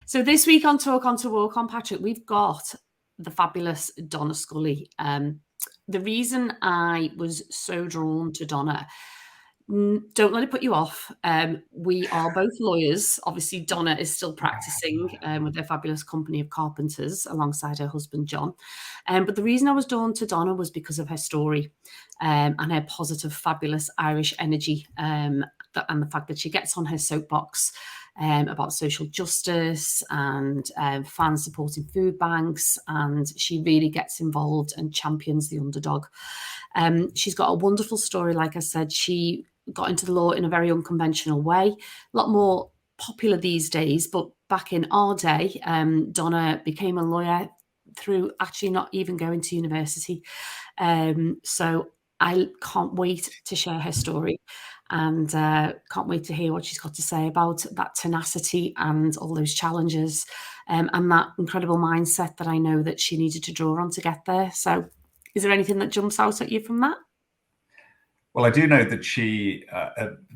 So this week on Talk On to Walk On, Patrick, we've got the fabulous Donna Scully. The reason I was so drawn to Donna, don't let it put you off. We are both lawyers. Obviously, Donna is still practicing with their fabulous company of Carpenters alongside her husband, John. But the reason I was drawn to Donna was because of her story and her positive, fabulous Irish energy and the fact that she gets on her soapbox about social justice and fans supporting food banks, and she really gets involved and champions the underdog. She's got a wonderful story. Like I said, she got into the law in a very unconventional way, a lot more popular these days, but back in our day, Donna became a lawyer through actually not even going to university. So I can't wait to share her story, and can't wait to hear what she's got to say about that tenacity and all those challenges, and that incredible mindset that I know that she needed to draw on to get there. So is there anything that jumps out at you from that? Well, I do know that she,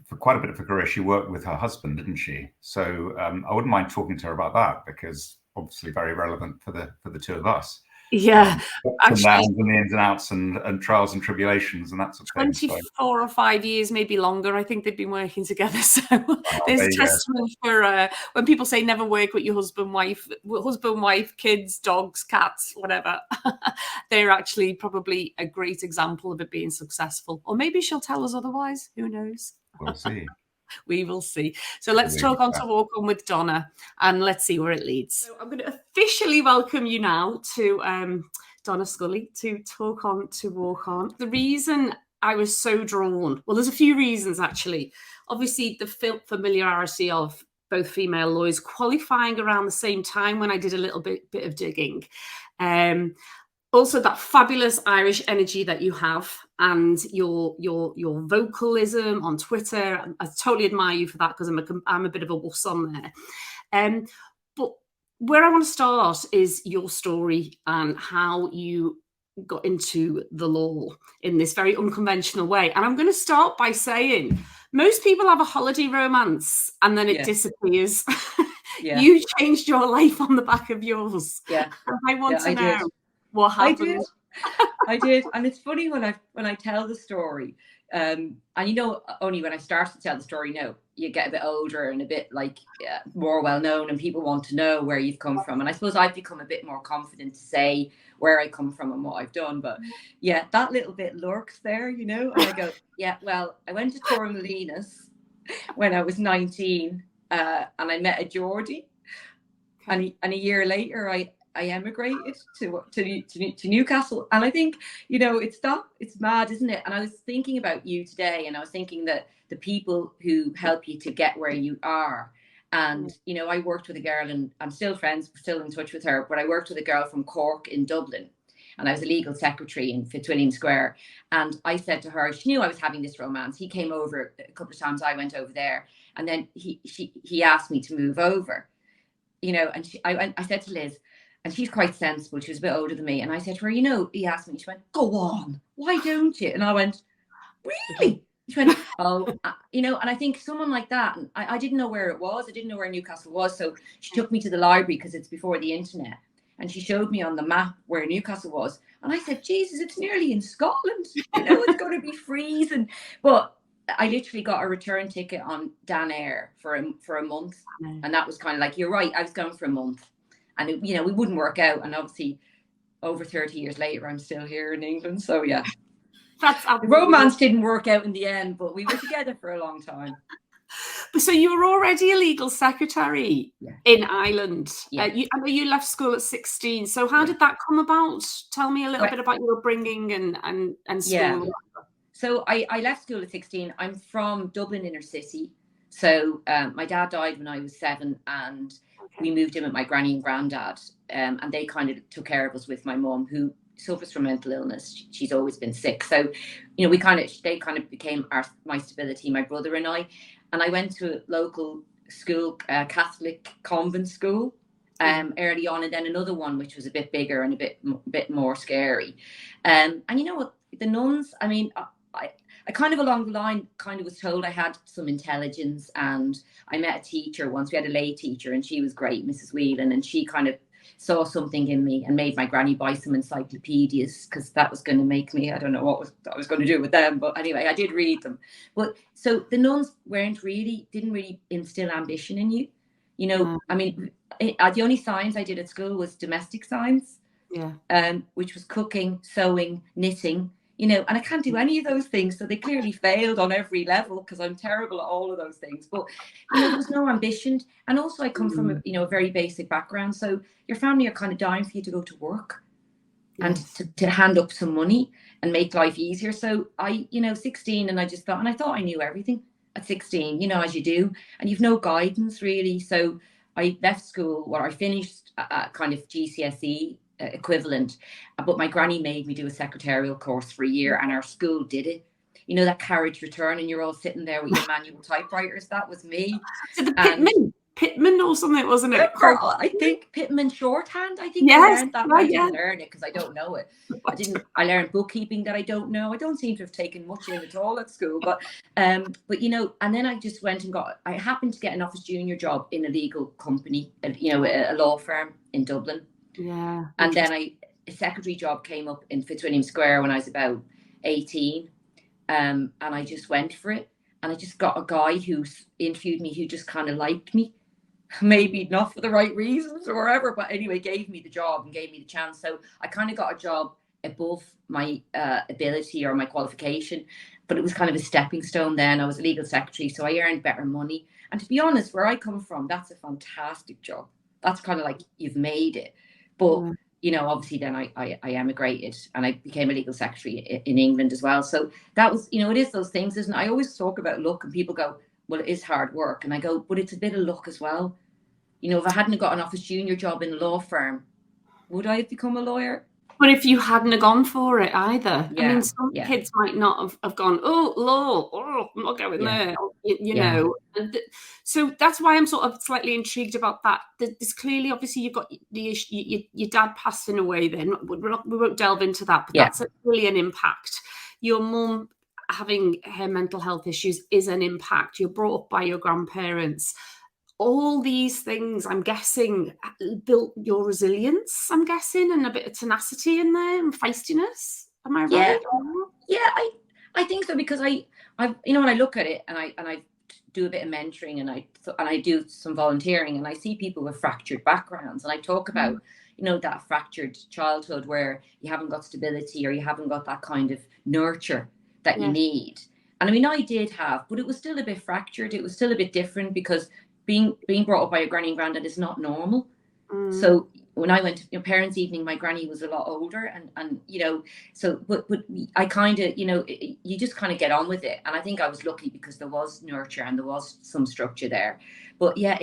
for quite a bit of her career, she worked with her husband, didn't she? So I wouldn't mind talking to her about that, because obviously very relevant for the two of us. Yeah, actually, and the ins and outs and trials and tribulations and that sort of thing. 24 or 5 years, maybe longer. I think they've been working together. So there's a testament for when people say never work with your husband, wife, kids, dogs, cats, whatever. They're actually probably a great example of it being successful. Or maybe she'll tell us otherwise. Who knows? We'll see. We will see. So let's talk on to walk on with Donna, and let's see where it leads. So I'm going to officially welcome you now to Donna Scully to talk on to walk on. The reason I was so drawn, well, there's a few reasons actually. Obviously, the familiarity of both female lawyers qualifying around the same time when I did a little bit of digging. Also, that fabulous Irish energy that you have, and your vocalism on Twitter. I totally admire you for that, because I'm a bit of a wuss on there. But where I want to start is your story and how you got into the law in this very unconventional way. And I'm going to start by saying most people have a holiday romance and then it disappears. Yeah. You changed your life on the back of yours. Yeah. And I want to know what happened. I did. And it's funny when I tell the story, and only when I start to tell the story, you get a bit older and a bit more well known, and people want to know where you've come from. And I suppose I've become a bit more confident to say where I come from and what I've done. But yeah, that little bit lurks there, and I go, well, I went to Torremolinos when I was 19, and I met a Geordie, and a year later I emigrated to Newcastle. And I think, it's mad, isn't it? And I was thinking about you today, and I was thinking that the people who help you to get where you are. And, I worked with a girl, and I'm still friends, still in touch with her, but I worked with a girl from Cork in Dublin, and I was a legal secretary in Fitzwilliam Square. And I said to her, she knew I was having this romance. He came over a couple of times, I went over there, and then he asked me to move over, and I said to Liz, and she's quite sensible, she was a bit older than me, and I said to her, he asked me, she went, go on, why don't you? And I went, really? She went, oh, and I think someone like that, and I didn't know where it was, I didn't know where Newcastle was, so she took me to the library, because it's before the internet, and she showed me on the map where Newcastle was, and I said, Jesus, it's nearly in Scotland, it's going to be freezing. But I literally got a return ticket on Dan Air for a month, and that was kind of like, you're right, I was going for a month. And, we wouldn't work out. And obviously, over 30 years later, I'm still here in England. So, yeah. The romance didn't work out in the end, but we were together for a long time. So you were already a legal secretary in Ireland. Yeah. I know you left school at 16. So how did that come about? Tell me a little bit about your upbringing and school. Yeah. So I left school at 16. I'm from Dublin inner city. So my dad died when I was 7, and we moved in with my granny and granddad, and they kind of took care of us with my mum, who suffers from mental illness. She's always been sick. So, they kind of became my stability, my brother and I. And I went to a local school, Catholic convent school, early on, and then another one which was a bit bigger and a bit more scary. And you know what, the nuns, I mean, I kind of along the line kind of was told I had some intelligence, and I met a teacher once. We had a lay teacher, and she was great, Mrs. Whelan, and she kind of saw something in me and made my granny buy some encyclopedias, because that was going to make me, I don't know what I was going to do with them, but anyway, I did read them. But so the nuns didn't really instill ambition in you, you know. I mean, the only science I did at school was domestic science, which was cooking, sewing, knitting, you know, and I can't do any of those things. So they clearly failed on every level, because I'm terrible at all of those things. But, you know, there was no ambition. And also I come from, a very basic background. So your family are kind of dying for you to go to work and to hand up some money and make life easier. So I, 16, and I thought I knew everything at 16, you know, as you do, and you've no guidance really. So I left school, I finished kind of GCSE equivalent, but my granny made me do a secretarial course for a year, and our school did it. You know, that carriage return, and you're all sitting there with your manual typewriters. That was me. So the Pitman or something, wasn't it? I think Pitman shorthand. I think I learned that. I didn't learn it because I don't know it. I learned bookkeeping that I don't know. I don't seem to have taken much in at all at school. But you know, and then I just went and I happened to get an office junior job in a legal company, a law firm in Dublin. Yeah. And then a secretary job came up in Fitzwilliam Square when I was about 18. And I just went for it. And I just got a guy who interviewed me who just kind of liked me. Maybe not for the right reasons or whatever, but anyway, gave me the job and gave me the chance. So I kind of got a job above my ability or my qualification, but it was kind of a stepping stone then. I was a legal secretary, so I earned better money. And to be honest, where I come from, that's a fantastic job. That's kind of like you've made it. But, you know, obviously then I emigrated and I became a legal secretary in England as well. So that was, you know, it is those things, isn't it? I always talk about luck, and people go, well, it is hard work. And I go, but it's a bit of luck as well. You know, if I hadn't got an office junior job in a law firm, would I have become a lawyer? But if you hadn't have gone for it either, Yeah, I mean, some kids might not have gone, oh, law, I'm not going there, you know. And so that's why I'm sort of slightly intrigued about that. There's clearly, obviously, you've got the issue, your dad passing away then. We won't delve into that, but that's really an impact. Your mum having her mental health issues is an impact. You're brought up by your grandparents. All these things, I'm guessing, built your resilience, I'm guessing, and a bit of tenacity in there and feistiness. Am I right? Yeah, I think so, because I you know, when I look at it and I do a bit of mentoring and I do some volunteering, and I see people with fractured backgrounds, and I talk about, you know, that fractured childhood where you haven't got stability or you haven't got that kind of nurture that you need. And I mean, I did have, but it was still a bit fractured. It was still a bit different, because being brought up by a granny and granddad is not normal. So when I went to parents' evening, my granny was a lot older, and you know, so but I kind of, you know, you just kind of get on with it. And I think I was lucky because there was nurture and there was some structure there. But yeah,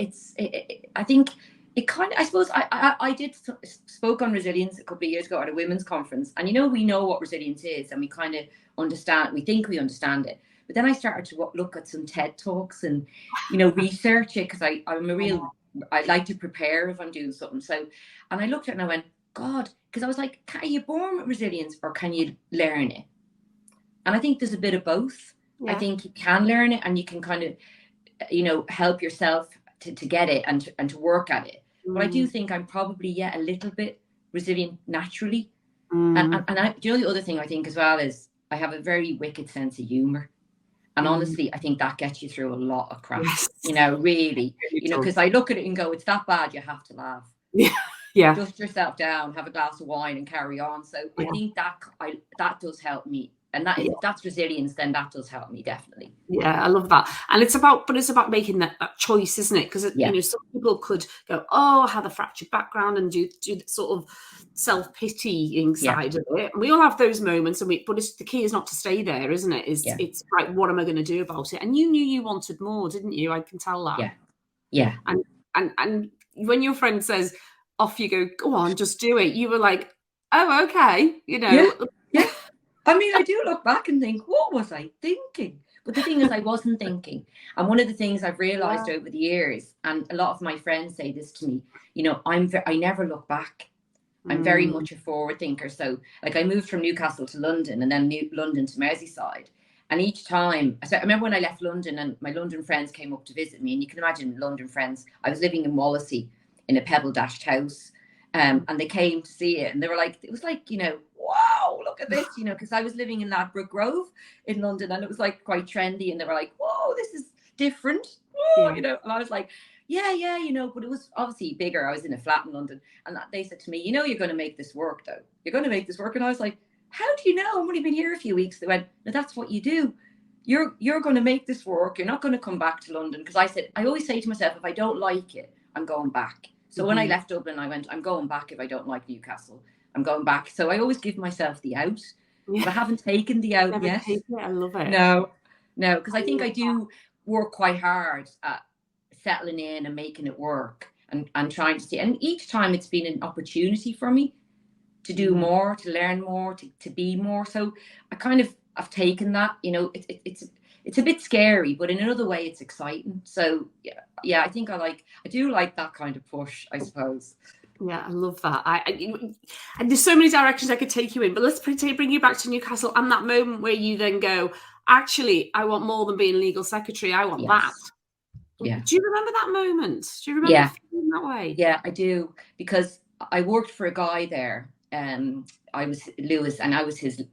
I think it kind of, I suppose I did spoke on resilience a couple of years ago at a women's conference, and you know, we know what resilience is, and we kind of understand, we think we understand it. But then I started to look at some TED Talks and, you know, research it, because I'm a real, I like to prepare if I'm doing something. So, and I looked at it and I went, God, because I was like, are you born with resilience or can you learn it? And I think there's a bit of both. I think you can learn it, and you can kind of, you know, help yourself to get it and to work at it. But I do think I'm probably, a little bit resilient naturally. And you know, the other thing I think as well is I have a very wicked sense of humor. And honestly, I think that gets you through a lot of crap, you know, really, you know, because I look at it and go, it's that bad, you have to laugh. Dust yourself down, have a glass of wine and carry on. So I think that does help me. And that is, if that's resilience, then that does help me, definitely. Yeah, I love that. And it's about making that choice, isn't it? Because, you know, some people could go, oh, I have a fractured background, and do the sort of self-pitying side of it. And we all have those moments, but the key is not to stay there, isn't it? It's right, what am I going to do about it? And you knew you wanted more, didn't you? I can tell that. Yeah. And when your friend says, off you go on, just do it, you were like, oh, okay, you know. Yeah. I mean, I do look back and think, what was I thinking? But the thing is, I wasn't thinking. And one of the things I've realized over the years, and a lot of my friends say this to me, you know, I never look back. I'm very much a forward thinker. So like, I moved from Newcastle to London, and then London to Merseyside. And each time, I remember when I left London and my London friends came up to visit me, and you can imagine London friends. I was living in Wallasey in a pebble dashed house, and they came to see it, and they were like, it was like, you know, wow, look at this, you know, because I was living in Ladbroke Grove in London, and it was like quite trendy, and they were like, whoa, this is different, whoa, you know, and I was like, yeah, you know, but it was obviously bigger. I was in a flat in London, and they said to me, you know, you're going to make this work, though. You're going to make this work. And I was like, how do you know? I've only been here a few weeks. They went, no, that's what you do. You're going to make this work. You're not going to come back to London. Because I always say to myself, if I don't like it, I'm going back. So when I left Dublin, I went, I'm going back if I don't like Newcastle. I'm going back. So I always give myself the out. But I haven't taken the out yet. I love it. No, because I think I do work quite hard at settling in and making it work and trying to see. And each time it's been an opportunity for me to do more, to learn more, to be more. So I've taken that, you know, it's a bit scary, but in another way it's exciting. So yeah, I think I do like that kind of push, I suppose. Yeah, I love that. And there's so many directions I could take you in, but let's bring you back to Newcastle and that moment where you then go, actually, I want more than being legal secretary. I want that. Yeah. Do you remember that moment? Do you remember feeling that way? Yeah, I do, because I worked for a guy there. I was Lewis, and I was his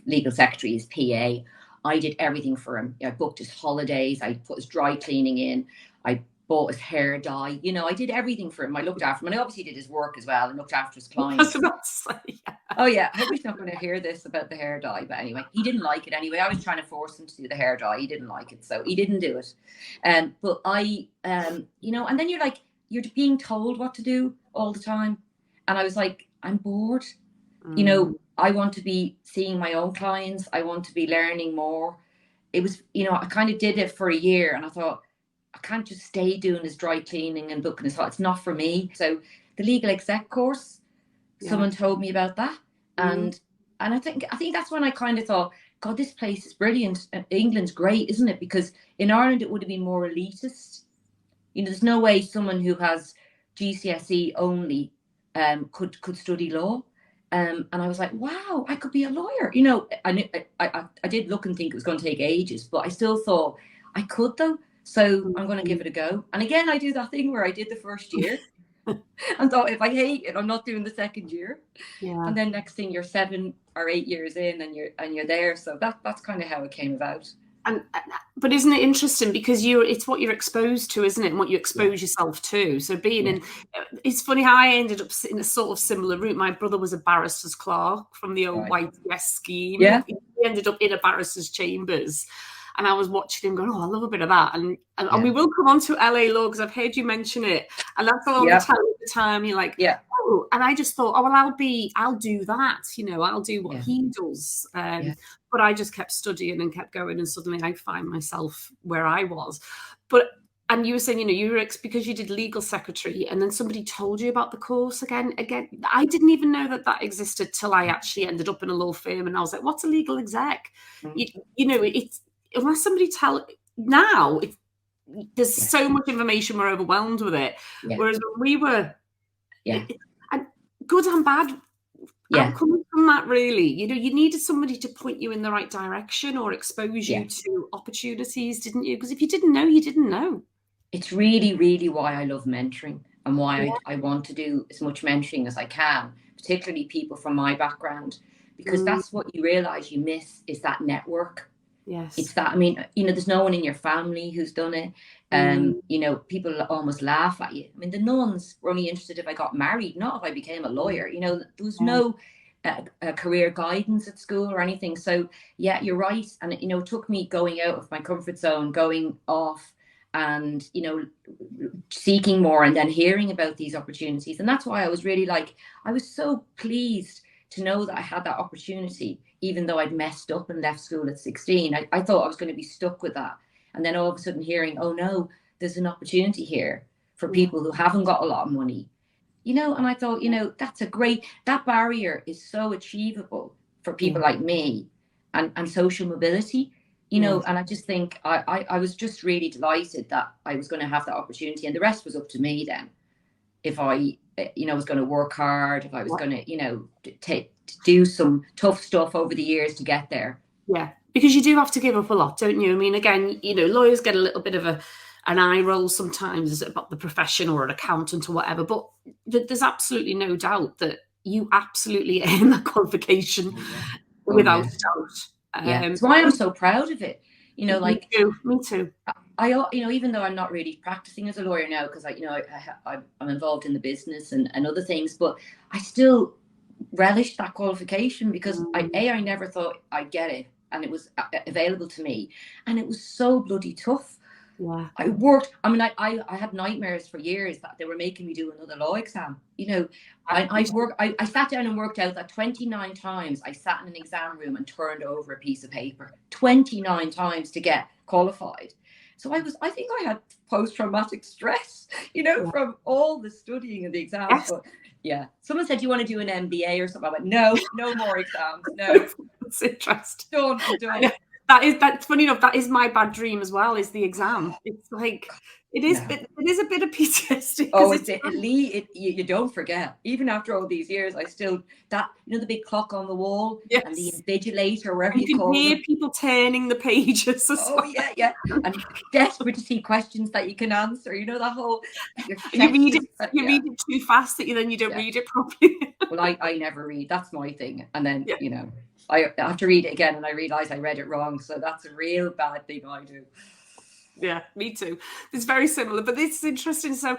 legal secretary, his PA. I did everything for him. I booked his holidays. I put his dry cleaning in. I bought his hair dye. You know, I did everything for him. I looked after him, and I obviously did his work as well and looked after his clients. Oh yeah, I hope he's not going to hear this about the hair dye. But anyway, he didn't like it anyway. I was trying to force him to do the hair dye. He didn't like it, so he didn't do it. But I, you know, and then you're being told what to do all the time, and I was like, I'm bored. You know, I want to be seeing my own clients. I want to be learning more. It was, you know, I kind of did it for a year, and I thought, I can't just stay doing his dry cleaning and booking his hot. It's not for me. So the legal exec course, someone told me about that. And I think that's when I kind of thought, God, this place is brilliant. England's great, isn't it? Because in Ireland, it would have been more elitist. You know, there's no way someone who has GCSE only could study law. And I was like, wow, I could be a lawyer. You know, I did look and think it was going to take ages, but I still thought I could, though. So I'm going to give it a go. And again, I do that thing where I did the first year and thought, if I hate it, I'm not doing the second year. Yeah. And then next thing, you're 7 or 8 years in, and you're there. So that's kind of how it came about. But isn't it interesting, because it's what you're exposed to, isn't it, and what you expose yourself to. So being in, it's funny how I ended up in a sort of similar route. My brother was a barrister's clerk from the old YTS scheme. Yeah, he ended up in a barrister's chambers, and I was watching him going, oh, I love a bit of that. And we will come on to LA law, because I've heard you mention it, and that's a long time. You're like, oh, and I just thought, oh, well, I'll do that. You know, I'll do what he does. But I just kept studying and kept going, and suddenly I find myself where I was. And you were saying, you know, because you did legal secretary, and then somebody told you about the course again. I didn't even know that existed till I actually ended up in a law firm, and I was like, what's a legal exec? You know, it's unless somebody there's so much information, we're overwhelmed with it. Whereas when we were, and good and bad. Coming from that, really, you know, you needed somebody to point you in the right direction or expose you to opportunities, didn't you? Because if you didn't know, you didn't know. It's really, really why I love mentoring, and why I want to do as much mentoring as I can, particularly people from my background, because that's what you realize you miss, is that network. Yes. It's that, I mean, you know, there's no one in your family who's done it. You know, people almost laugh at you. I mean, the nuns were only interested if I got married, not if I became a lawyer. You know, there was no career guidance at school or anything. So, yeah, you're right. And, you know, it took me going out of my comfort zone, going off and, you know, seeking more, and then hearing about these opportunities. And that's why I was really I was so pleased to know that I had that opportunity, even though I'd messed up and left school at 16. I thought I was going to be stuck with that. And then all of a sudden hearing, oh no, there's an opportunity here for people who haven't got a lot of money, you know, and I thought, you know, that barrier is so achievable for people like me, and social mobility, you know, and I just think I was just really delighted that I was going to have that opportunity, and the rest was up to me then. If I, you know, was going to work hard, if I was going to, you know, do some tough stuff over the years to get there. Because you do have to give up a lot, don't you? I mean, again, you know, lawyers get a little bit of an eye roll sometimes about the profession, or an accountant or whatever, but there's absolutely no doubt that you absolutely earn that qualification without a doubt. That's why I'm so proud of it. You know, like me too. I, you know, even though I'm not really practicing as a lawyer now, because I'm involved in the business and other things, but I still relish that qualification, because I never thought I'd get it, and it was available to me, and it was so bloody tough. Yeah. I worked. I mean, I had nightmares for years that they were making me do another law exam. You know, I sat down and worked out that 29 times I sat in an exam room and turned over a piece of paper 29 times to get qualified. So I think I had post-traumatic stress, you know, from all the studying and the exams. Yes. But yeah, someone said, "Do you want to do an MBA or something?" I went, "No, no more exams. No, it's interesting. Done. I'm done." That's funny enough. That is my bad dream as well. Is the exam? It's like it is. No. It is a bit of PTSD. Oh, you don't forget. Even after all these years, I still the big clock on the wall, yes, and the invigilator, wherever you call it. You can hear people turning the pages. Oh yeah, and desperate to see questions that you can answer. You know, that whole you read it too fast that you don't read it properly. Well, I never read. That's my thing. And then you know, I have to read it again, and I realize I read it wrong. So that's a real bad thing I do. Yeah, me too. It's very similar, but this is interesting. So,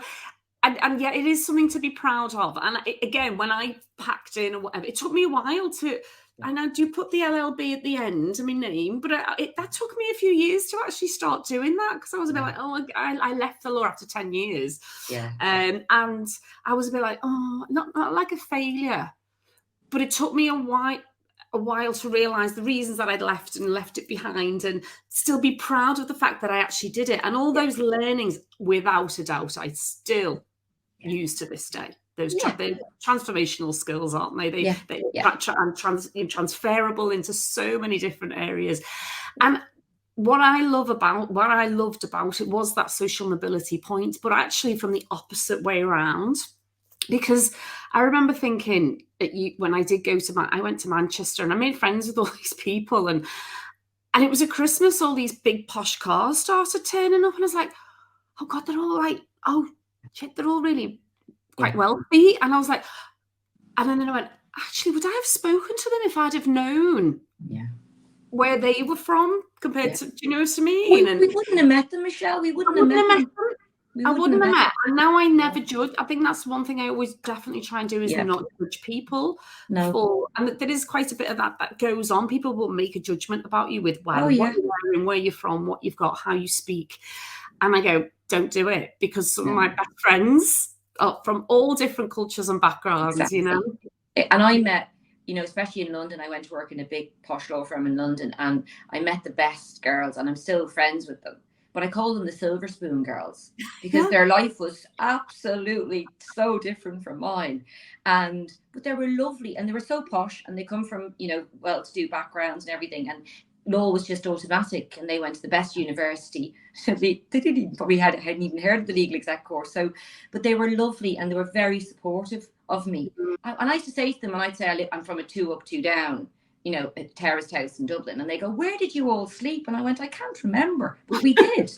and yeah, it is something to be proud of. And again, when I packed in or whatever, it took me a while to. And I do put the LLB at the end of my name, but that took me a few years to actually start doing that, because I was a bit like, oh, I left the law after 10 years. Yeah. And I was a bit like, oh, not like a failure, but it took me a while to realize the reasons that I'd left it behind, and still be proud of the fact that I actually did it. And all those learnings, without a doubt, I still use to this day. Those they're transformational skills, aren't they? They're transferable into so many different areas. And what I loved about it was that social mobility point, but actually from the opposite way around. Because I remember thinking when I did I went to Manchester, and I made friends with all these people, and it was at Christmas, all these big posh cars started turning up, and I was like, oh God, they're all like, oh shit, they're all really quite wealthy. And I was like, and then I went, actually, would I have spoken to them if I'd have known where they were from compared to, do you know what I mean? We wouldn't have met them, Michelle. We wouldn't have met them. I wouldn't have met. And now I never judge. I think that's one thing I always definitely try and do, is not judge people. No. And there is quite a bit of that goes on. People will make a judgment about you with what you're wearing, where you're from, what you've got, how you speak. And I go, don't do it, because some of my best friends are from all different cultures and backgrounds, you know. And I met, you know, especially in London, I went to work in a big posh law firm in London, and I met the best girls, and I'm still friends with them. But I call them the silver spoon girls, because their life was absolutely so different from mine. But they were lovely, and they were so posh, and they come from, you know, well-to-do backgrounds and everything. And law was just automatic, and they went to the best university. So they hadn't even heard of the legal exec course. So, but they were lovely, and they were very supportive of me. And I used to say to them, and I'd say I'm from a 2 up, 2 down, you know, a terraced house in Dublin, and they go, where did you all sleep? And I went, I can't remember, but we did.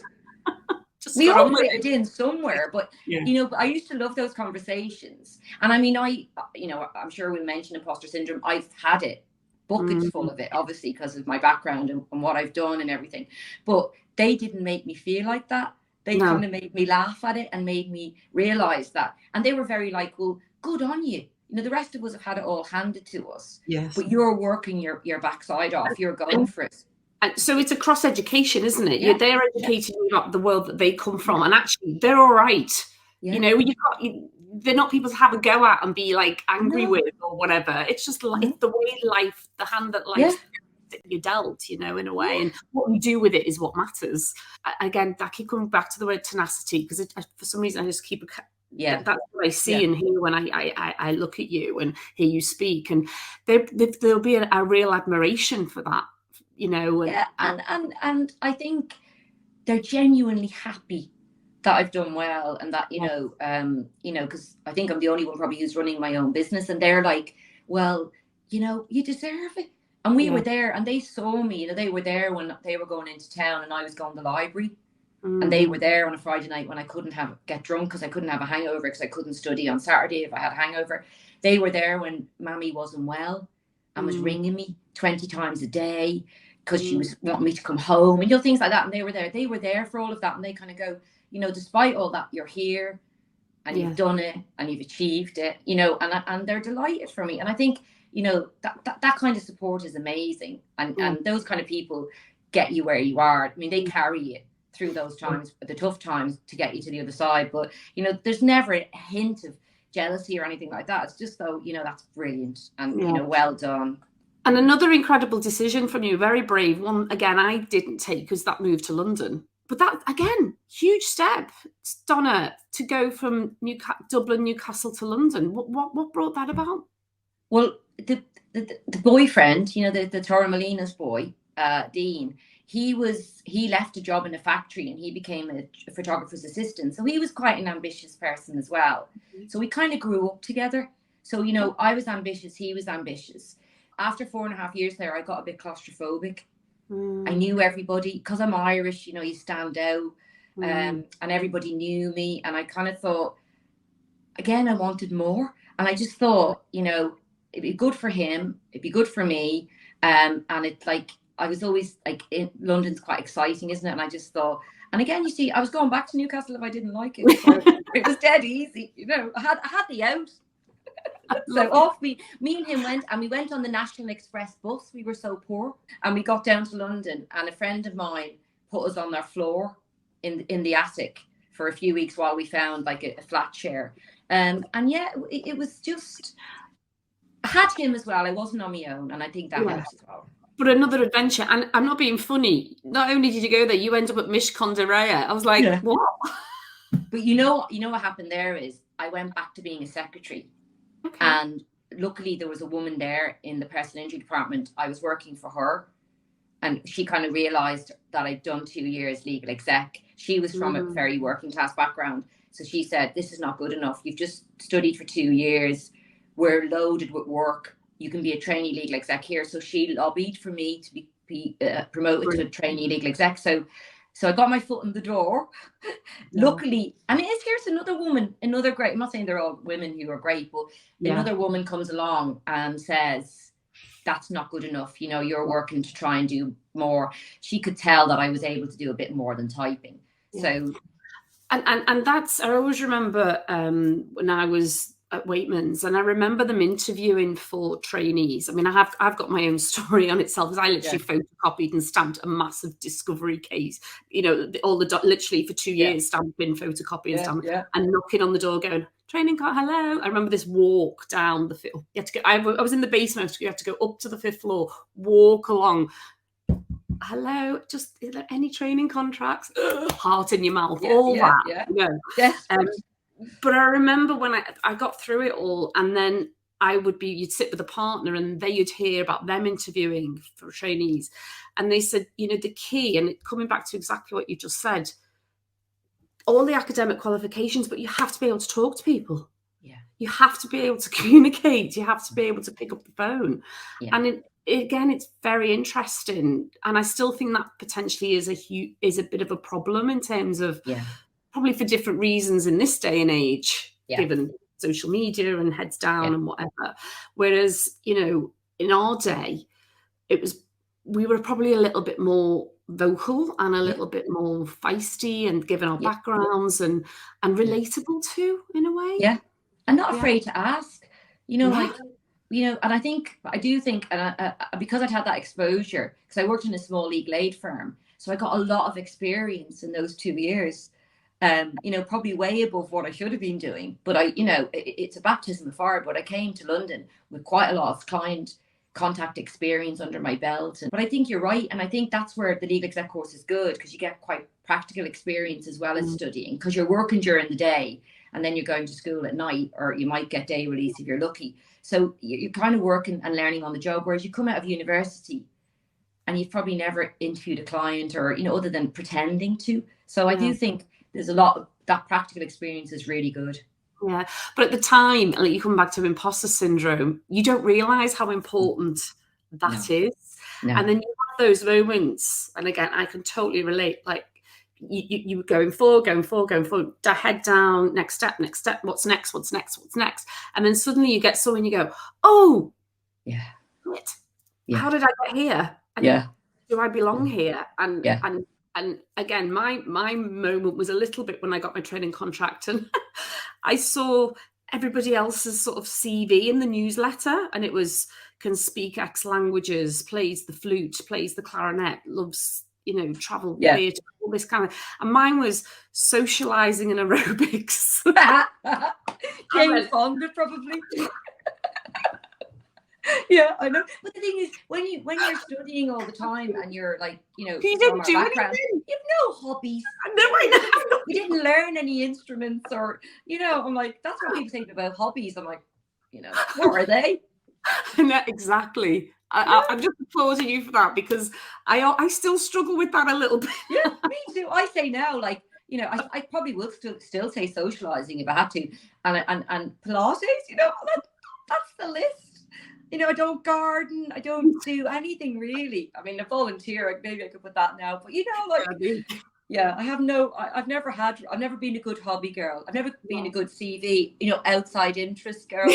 We all lived in somewhere, but you know, I used to love those conversations. And I mean, I'm sure we mentioned imposter syndrome. I've had it, buckets full of it, obviously, because of my background and what I've done and everything. But they didn't make me feel like that. They kind of made me laugh at it and made me realize that. And they were very like, well, good on you. You know, the rest of us have had it all handed to us. Yes. But you're working your backside off. You're going for it. And so it's across education, isn't it? Yeah. They're educating you about the world that they come from, and actually they're all right. Yeah. You know, they're not people to have a go at and be like angry with or whatever. It's just like the way life, the hand that life you're dealt, you know, in a way, and what you do with it is what matters. Again, I keep coming back to the word tenacity, because for some reason I just keep that's what I see and hear when I look at you and hear you speak, and there'll be a real admiration for that, you know. And I think they're genuinely happy that I've done well, and that, you know, because I think I'm the only one probably who's running my own business, and they're like, well, you know, you deserve it. And we were there, and they saw me. You know, they were there when they were going into town, and I was going to the library. And they were there on a Friday night when I couldn't get drunk because I couldn't have a hangover, because I couldn't study on Saturday if I had a hangover. They were there when Mammy wasn't well and was ringing me 20 times a day because she was wanting me to come home, and, you know, things like that. And they were there. They were there for all of that. And they kind of go, you know, despite all that, you're here and you've done it and you've achieved it, you know, and they're delighted for me. And I think, you know, that kind of support is amazing. And those kind of people get you where you are. I mean, they carry you through those times, the tough times, to get you to the other side. But, you know, there's never a hint of jealousy or anything like that. It's just, though, you know, that's brilliant, and you know, well done. And another incredible decision from you, very brave one. Again, I didn't take, because that moved to London. But that, again, huge step, Donna, to go from Dublin, Newcastle to London. What brought that about? Well, the boyfriend, you know, the Torremolinos boy, Dean, he left a job in a factory and he became a photographer's assistant. So he was quite an ambitious person as well. So we kind of grew up together. So, you know, I was ambitious, he was ambitious. After 4.5 years there, I got a bit claustrophobic. I knew everybody, because I'm Irish, you know, you stand out, and everybody knew me. And I kind of thought, again, I wanted more. And I just thought, you know, it'd be good for him, it'd be good for me. And it's like, I was always like, London's quite exciting, isn't it? And I just thought, and again, you see, I was going back to Newcastle if I didn't like it. So it was dead easy, you know. I had the out. So off me and him went, and we went on the National Express bus. We were so poor, and we got down to London, and a friend of mine put us on their floor in the attic for a few weeks while we found like a flat share. And yeah, it was just, I had him as well. I wasn't on my own, and I think that helps as well. But another adventure, and I'm not being funny. Not only did you go there, you end up at Mishcon de Raya. I was like, what? But you know what happened there is, I went back to being a secretary. Okay. And luckily there was a woman there in the personal injury department. I was working for her, and she kind of realised that I'd done 2 years legal exec. She was from a very working class background. So she said, this is not good enough. You've just studied for 2 years. We're loaded with work. You can be a trainee legal exec here. So she lobbied for me to be promoted to a trainee legal exec. So I got my foot in the door. Luckily, and here's another woman, another great, I'm not saying they're all women who are great, but another woman comes along and says, that's not good enough. You know, you're working to try and do more. She could tell that I was able to do a bit more than typing. So, and that's, I always remember when I was at Waitman's, and I remember them interviewing for trainees. I mean, I've got my own story on itself, because I literally photocopied and stamped a massive discovery case, you know, all the literally for 2 years, stamping, photocopying, stamping, and knocking on the door going, training card, hello. I remember this walk down the fifth. You had to go, I was in the basement, you had to go up to the 5th floor, walk along. Hello, just any training contracts? Heart in your mouth, all that. You know? But I remember when I got through it all, and then you'd sit with a partner, and you'd hear about them interviewing for trainees. And they said, you know, the key, and coming back to exactly what you just said, all the academic qualifications, but you have to be able to talk to people. Yeah. You have to be able to communicate. You have to be able to pick up the phone. Yeah. And again, it's very interesting. And I still think that potentially is a bit of a problem in terms of, probably for different reasons in this day and age, given social media and heads down and whatever. Whereas, you know, in our day, we were probably a little bit more vocal and a little bit more feisty, and given our backgrounds and relatable too, in a way. Yeah. And not afraid to ask, you know, like, you know, and I do think, and because I'd had that exposure, because I worked in a small legal aid firm, so I got a lot of experience in those 2 years. You know, probably way above what I should have been doing. But you know, it's a baptism of fire. But I came to London with quite a lot of client contact experience under my belt. But I think you're right. And I think that's where the legal exec course is good, because you get quite practical experience as well as studying, because you're working during the day and then you're going to school at night, or you might get day release if you're lucky. So you're kind of working and learning on the job, whereas you come out of university and you've probably never interviewed a client, or, you know, other than pretending to. So I do think there's a lot of that practical experience is really good. Yeah. But at the time, like, you come back to imposter syndrome, you don't realise how important that is. No. And then you have those moments, and again, I can totally relate, like you going forward, head down, next step, what's next, and then suddenly you get something, you go, oh yeah, how did I get here? And do I belong here? And again, my moment was a little bit when I got my training contract, and I saw everybody else's sort of CV in the newsletter, and it was can speak X languages, plays the flute, plays the clarinet, loves, travel, theatre, all this kind of, and mine was socializing and aerobics. James Fonda, probably. Yeah, I know. But the thing is, when you're studying all the time and you're like, you didn't do anything. You have no hobbies. No, I know. You didn't learn any instruments, or I'm like, that's what people say about hobbies. I'm like, what are they? No, exactly. I'm just applauding you for that, because I still struggle with that a little bit. Yeah, me too. I say now, like, I probably would still say socializing if I had to, and Pilates. That's the list. I don't garden. I don't do anything really. I mean, I volunteer. Maybe I could put that now. But I've never been a good hobby girl. I've never been a good CV, outside interest girl.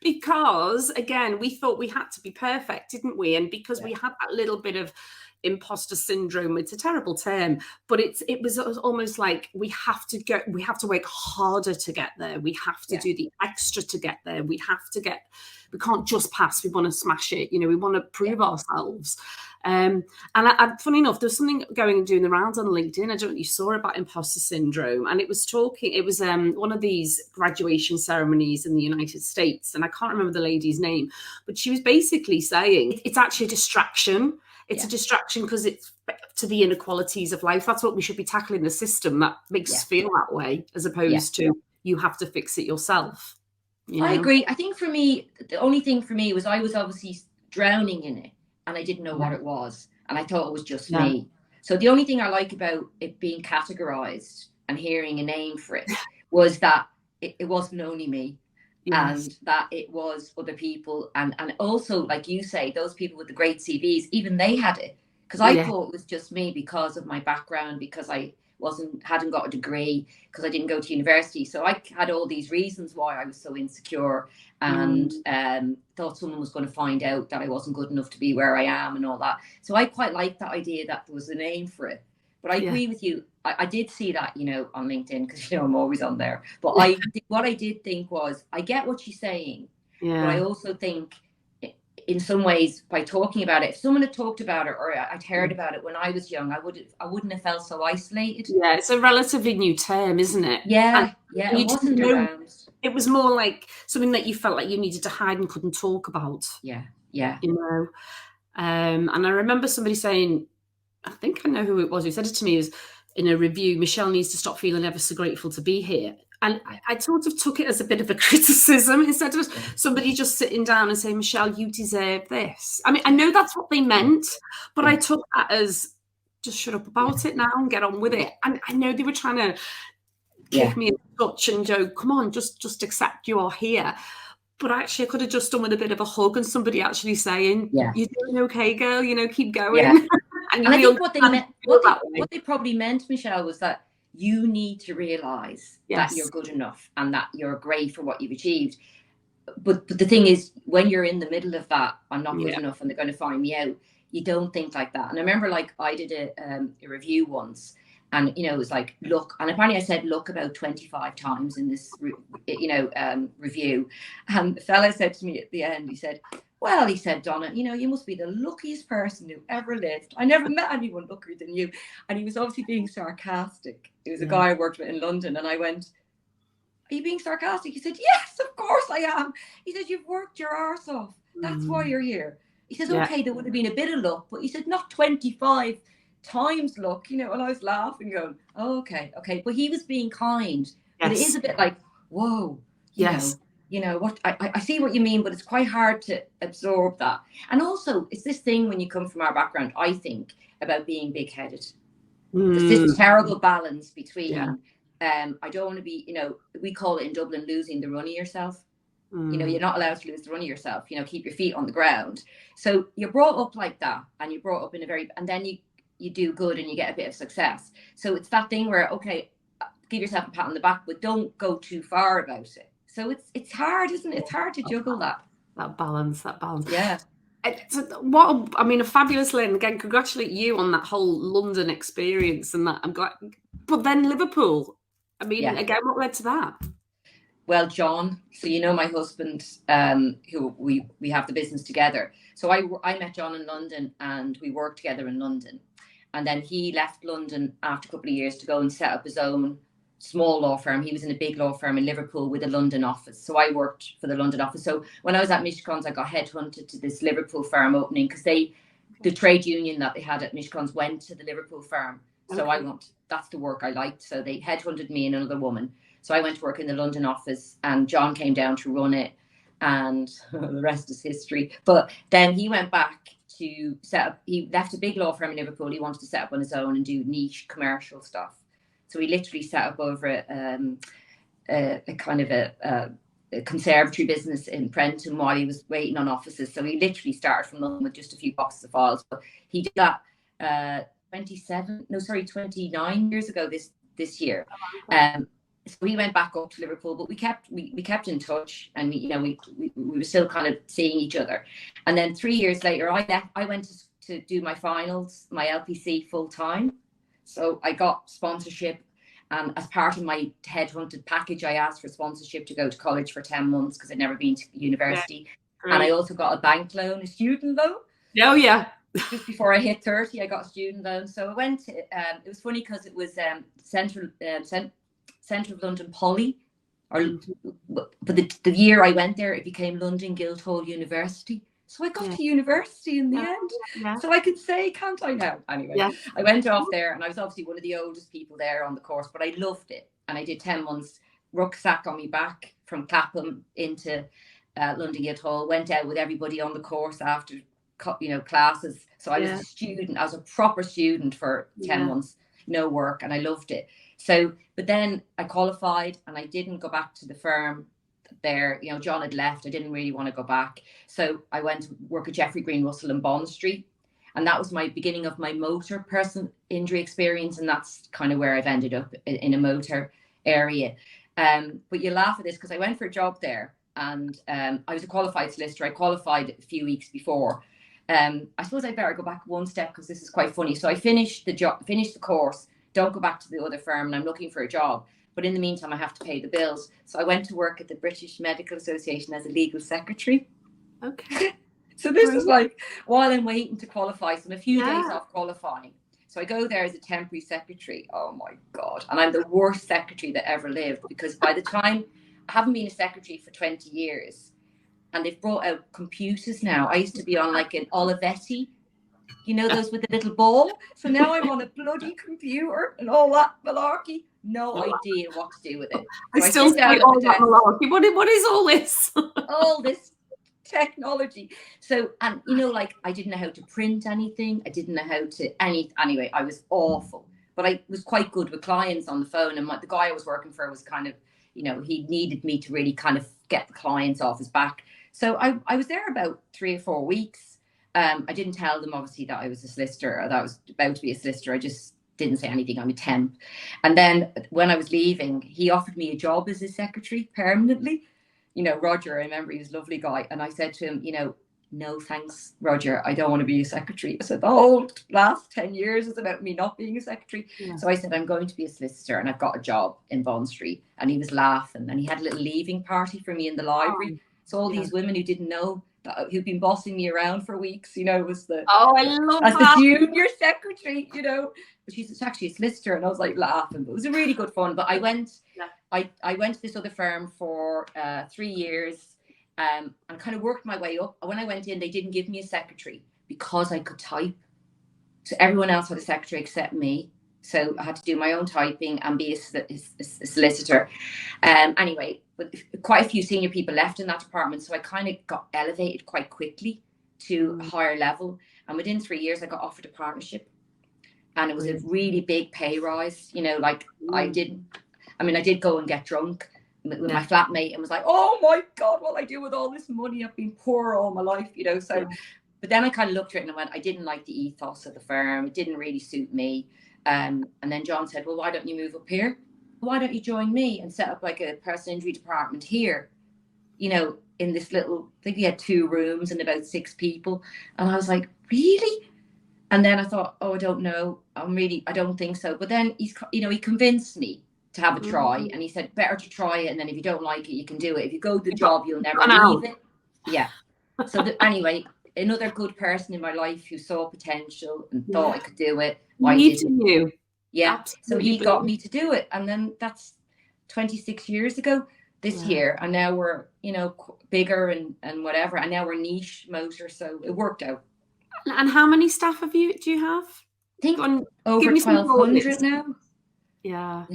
Because again, we thought we had to be perfect, didn't we? And because we had that little bit of imposter syndrome, it's a terrible term, but it was almost like we have to work harder to get there. We have to do the extra to get there. We can't just pass. We want to smash it. We want to prove ourselves. And funny enough, there's something going and doing the rounds on LinkedIn. I don't know if you saw about imposter syndrome, and it was one of these graduation ceremonies in the United States, and I can't remember the lady's name, but she was basically saying it's actually a distraction. It's a distraction because it's to the inequalities of life. That's what we should be tackling, the system that makes us feel that way, as opposed to you have to fix it yourself. I agree. I think for me, the only thing for me was I was obviously drowning in it, and I didn't know what it was, and I thought it was just me. So the only thing I like about it being categorized and hearing a name for it was that it wasn't only me. Yes. And that it was other people, and also, like you say, those people with the great CVs, even they had it, because I thought it was just me because of my background, because I hadn't got a degree, because I didn't go to university. So I had all these reasons why I was so insecure, and thought someone was going to find out that I wasn't good enough to be where I am and all that. So I quite liked the idea that there was a name for it. But I agree with you. I did see that, on LinkedIn, because, I'm always on there. But what I did think was, I get what she's saying. Yeah. But I also think, in some ways, by talking about it, if someone had talked about it, or I'd heard about it when I was young, I wouldn't have felt so isolated. Yeah, it's a relatively new term, isn't it? Yeah, it wasn't around. It was more like something that you felt like you needed to hide and couldn't talk about. Yeah. And I remember somebody saying, I think I know who it was who said it to me, is in a review, Michelle needs to stop feeling ever so grateful to be here. And I sort of took it as a bit of a criticism, instead of somebody just sitting down and saying, Michelle, you deserve this. I mean, I know that's what they meant, but I took that as, just shut up about it now and get on with it. And I know they were trying to kick me in the touch and go, come on, just accept you are here. But actually, I could have just done with a bit of a hug and somebody actually saying, you're doing okay, girl, keep going. Yeah. And I think what they probably meant, Michelle, was that you need to realise that you're good enough and that you're great for what you've achieved. But the thing is, when you're in the middle of that, I'm not good enough and they're going to find me out, you don't think like that. And I remember, like, I did a review once, and, it was like, look, and apparently I said look about 25 times in this, review. And the fella said to me at the end, he said, Donna, you must be the luckiest person who ever lived. I never met anyone luckier than you. And he was obviously being sarcastic. It was a guy I worked with in London. And I went, are you being sarcastic? He said, yes, of course I am. He said, you've worked your arse off. That's why you're here. He says, okay, there would have been a bit of luck, but he said, not 25 times luck, and I was laughing, going, oh, okay. But he was being kind. Yes. But it is a bit like, whoa, you know what, I see what you mean, but it's quite hard to absorb that. And also, it's this thing when you come from our background, I think, about being big-headed. There's this terrible balance between, I don't want to be, we call it in Dublin, losing the run of yourself. You know, you're not allowed to lose the run of yourself, you know, keep your feet on the ground. So you're brought up like that, and you're brought up in a very, and then you do good and you get a bit of success. So it's that thing where, okay, give yourself a pat on the back, but don't go too far about it. So it's hard, isn't it? It's hard to juggle that. That balance. Yeah. What I mean, a fabulous Lynn. Again, congratulate you on that whole London experience and that. I'm glad. But then Liverpool. I mean, again, what led to that? Well, John, so you know my husband, who we have the business together. So I met John in London, and we worked together in London. And then he left London after a couple of years to go and set up his own small law firm. He was in a big law firm in Liverpool with a London office. So I worked for the London office. So when I was at Mishcons, I got headhunted to this Liverpool firm opening, because the trade union that they had at Mishcons went to the Liverpool firm. So that's the work I liked. So they headhunted me and another woman. So I went to work in the London office, and John came down to run it, and the rest is history. But then he went back to set up, he left a big law firm in Liverpool. He wanted to set up on his own and do niche commercial stuff. So he literally set up over a kind of a conservatory business in Prenton while he was waiting on offices. So he literally started from London with just a few boxes of files. But he did that 29 years ago this year. So we went back up to Liverpool, but we kept in touch, and we were still kind of seeing each other. And then 3 years later, I went to do my finals, my LPC full time. So I got sponsorship, and as part of my headhunted package, I asked for sponsorship to go to college for 10 months because I'd never been to university. Yeah, and I also got a bank loan, a student loan. Oh yeah. Just before I hit 30, I got a student loan. So I went to, it was funny because it was Centre of London Poly, but the year I went there, it became London Guildhall University. So I got to university in the end. Yeah. So I could say, can't I now? Anyway, I went off there, and I was obviously one of the oldest people there on the course, but I loved it. And I did 10 months, rucksack on me back from Clapham into London Guildhall, went out with everybody on the course after classes. So I was a student, I was a proper student for 10 months, no work, and I loved it. So, but then I qualified, and I didn't go back to the firm there. You know, John had left. I didn't really want to go back. So I went to work at Jeffrey Green Russell in Bond Street. And that was my beginning of my motor person injury experience. And that's kind of where I've ended up, in a motor area. But you laugh at this because I went for a job there, and I was a qualified solicitor. I qualified a few weeks before. I suppose I better go back one step because this is quite funny. So I finished the course, don't go back to the other firm, and I'm looking for a job. But in the meantime, I have to pay the bills. So I went to work at the British Medical Association as a legal secretary. Okay. So this is like while I'm waiting to qualify, so I'm a few days off qualifying. So I go there as a temporary secretary. Oh my God. And I'm the worst secretary that ever lived, because by the time, I haven't been a secretary for 20 years, and they've brought out computers now. I used to be on like an Olivetti, you know, those with the little ball. So now I'm on a bloody computer and all that malarkey. No idea what to do with it. So I still say all that malarkey. What is all this? All this technology. So, and you know, like, I didn't know how to print anything. I didn't know how to anyway, I was awful. But I was quite good with clients on the phone. And the guy I was working for was kind of, you know, he needed me to really kind of get the clients off his back. So I was there about 3 or 4 weeks. I didn't tell them, obviously, that I was a solicitor, or that I was about to be a solicitor. I just didn't say anything. I'm a temp. And then when I was leaving, he offered me a job as his secretary permanently. You know, Roger, I remember, he was a lovely guy. And I said to him, you know, no thanks, Roger, I don't want to be a secretary. I said, the whole last 10 years is about me not being a secretary. Yeah. So I said, I'm going to be a solicitor, and I've got a job in Bond Street. And he was laughing, and he had a little leaving party for me in the library. So all these women who didn't know, who'd been bossing me around for weeks, you know, was the the junior secretary, you know. But she's actually a solicitor, and I was like laughing. But it was a really good fun. But I went to this other firm for 3 years, and kind of worked my way up. When I went in, they didn't give me a secretary because I could type. So everyone else had a secretary except me. So I had to do my own typing and be a solicitor. Anyway, but quite a few senior people left in that department. So I kind of got elevated quite quickly to a higher level. And within 3 years, I got offered a partnership. And it was a really big pay rise. You know, like I did go and get drunk with my flatmate and was like, oh my God, what I do with all this money? I've been poor all my life, you know. So, but then I kind of looked at it and I went, I didn't like the ethos of the firm. It didn't really suit me. And then John said, well, why don't you move up here? Why don't you join me and set up like a personal injury department here? You know, in this little, I think we had 2 rooms and about 6 people. And I was like, really? And then I thought, oh, I don't know. I don't think so. But then he convinced me to have a try. And he said, better to try it. And then if you don't like it, you can do it. If you go to the job, you'll never leave it. Yeah. So anyway, another good person in my life who saw potential and thought I could do it. Why didn't you? Yeah. Absolutely. So he got me to do it. And then that's 26 years ago this year. And now we're, you know, bigger and whatever. And now we're niche motor. So it worked out. And how many staff do you have? I think over 1,200 now.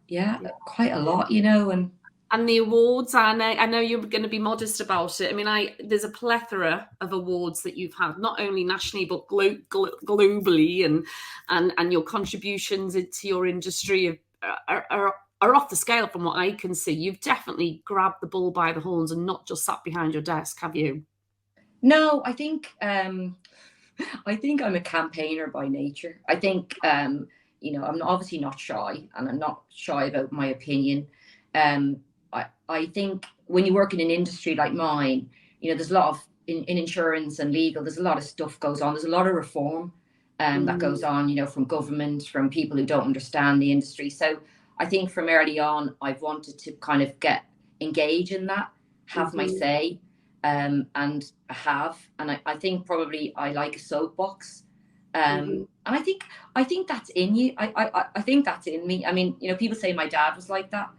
Yeah, quite a lot, you know. And the awards, I know you're going to be modest about it. I mean, there's a plethora of awards that you've had, not only nationally but globally, and your contributions into your industry are off the scale from what I can see. You've definitely grabbed the bull by the horns and not just sat behind your desk, have you? No, I think I'm a campaigner by nature. I think you know, I'm obviously not shy, and I'm not shy about my opinion. I think when you work in an industry like mine, you know, there's a lot of in insurance and legal, there's a lot of stuff goes on. There's a lot of reform that goes on, you know, from government, from people who don't understand the industry. So I think from early on, I've wanted to kind of engage in that, have my say, and I have. And I think probably I like a soapbox. And I think that's in you. I think that's in me. I mean, you know, people say my dad was like that.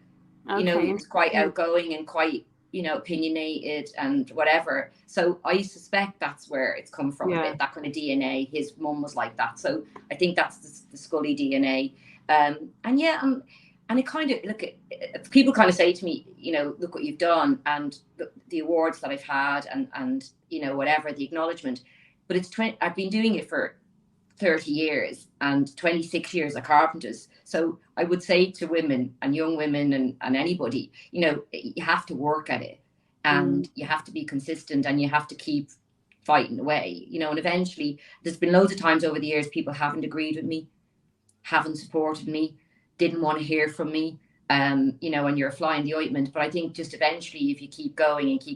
You know, he was quite outgoing and quite, you know, opinionated and whatever. So I suspect that's where it's come from a bit, that kind of DNA. His mum was like that. So I think that's the Scully DNA. And it kind of, look, people kind of say to me, you know, look what you've done and the awards that I've had and you know, whatever, the acknowledgement. But I've been doing it for 30 years and 26 years at Carpenters. So I would say to women and young women and anybody, you know, you have to work at it and you have to be consistent and you have to keep fighting away, you know. And eventually there's been loads of times over the years people haven't agreed with me, haven't supported me, didn't want to hear from me, you know, and you're a fly in the ointment. But I think just eventually if you keep going, if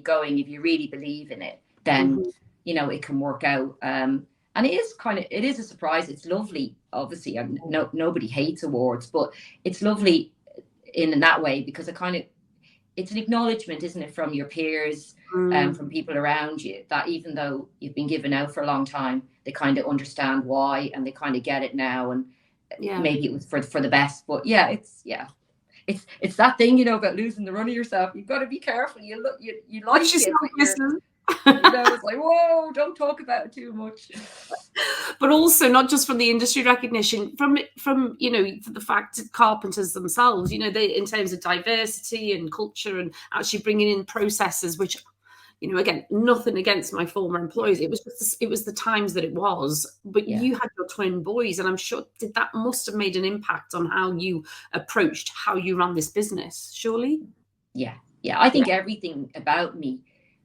you really believe in it, then, you know, it can work out. And it is a surprise. It's lovely, obviously. And nobody hates awards, but it's lovely in that way because it's an acknowledgement, isn't it, from your peers, from people around you, that even though you've been given out for a long time, they kind of understand why and they kind of get it now. And maybe it was for the best, but it's that thing, you know, about losing the run of yourself. You've got to be careful. You like it. You know, it's like, whoa, don't talk about it too much. But also not just from the industry recognition, from you know, the fact that Carpenters themselves, you know, they, in terms of diversity and culture and actually bringing in processes, which, you know, again, nothing against my former employees. It was the times that it was. But you had your twin boys, and I'm sure that must have made an impact on how you approached how you ran this business. Surely. Yeah. I think everything about me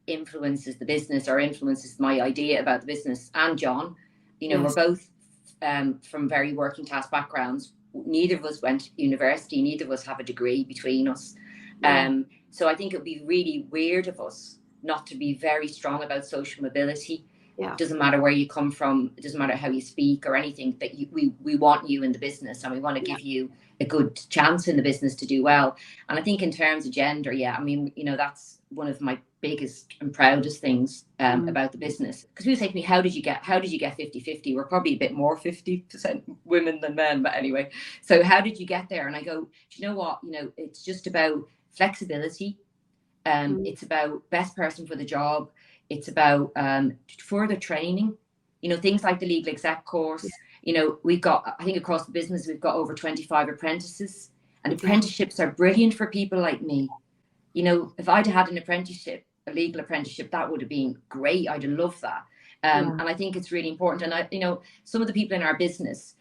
influences the business or influences my idea about the business. And John, you know, we're both from very working class backgrounds. Neither of us went to university, neither of us have a degree between us. So I think it would be really weird of us not to be very strong about social mobility. It doesn't matter where you come from, it doesn't matter how you speak or anything, that we want you in the business and we want to give you a good chance in the business to do well. And I think in terms of gender, I mean, you know, that's one of my biggest and proudest things about the business. Because people say to me, how did you get 50-50? We're probably a bit more 50% women than men, but anyway. So how did you get there? And I go, do you know what? You know, it's just about flexibility. It's about best person for the job. It's about further training. You know, things like the legal exec course. You know, we've got, I think across the business, we've got over 25 apprentices. And apprenticeships are brilliant for people like me. You know, if I'd had an apprenticeship, a legal apprenticeship, that would have been great. I'd have loved that. And I think it's really important. And you know, some of the people in our business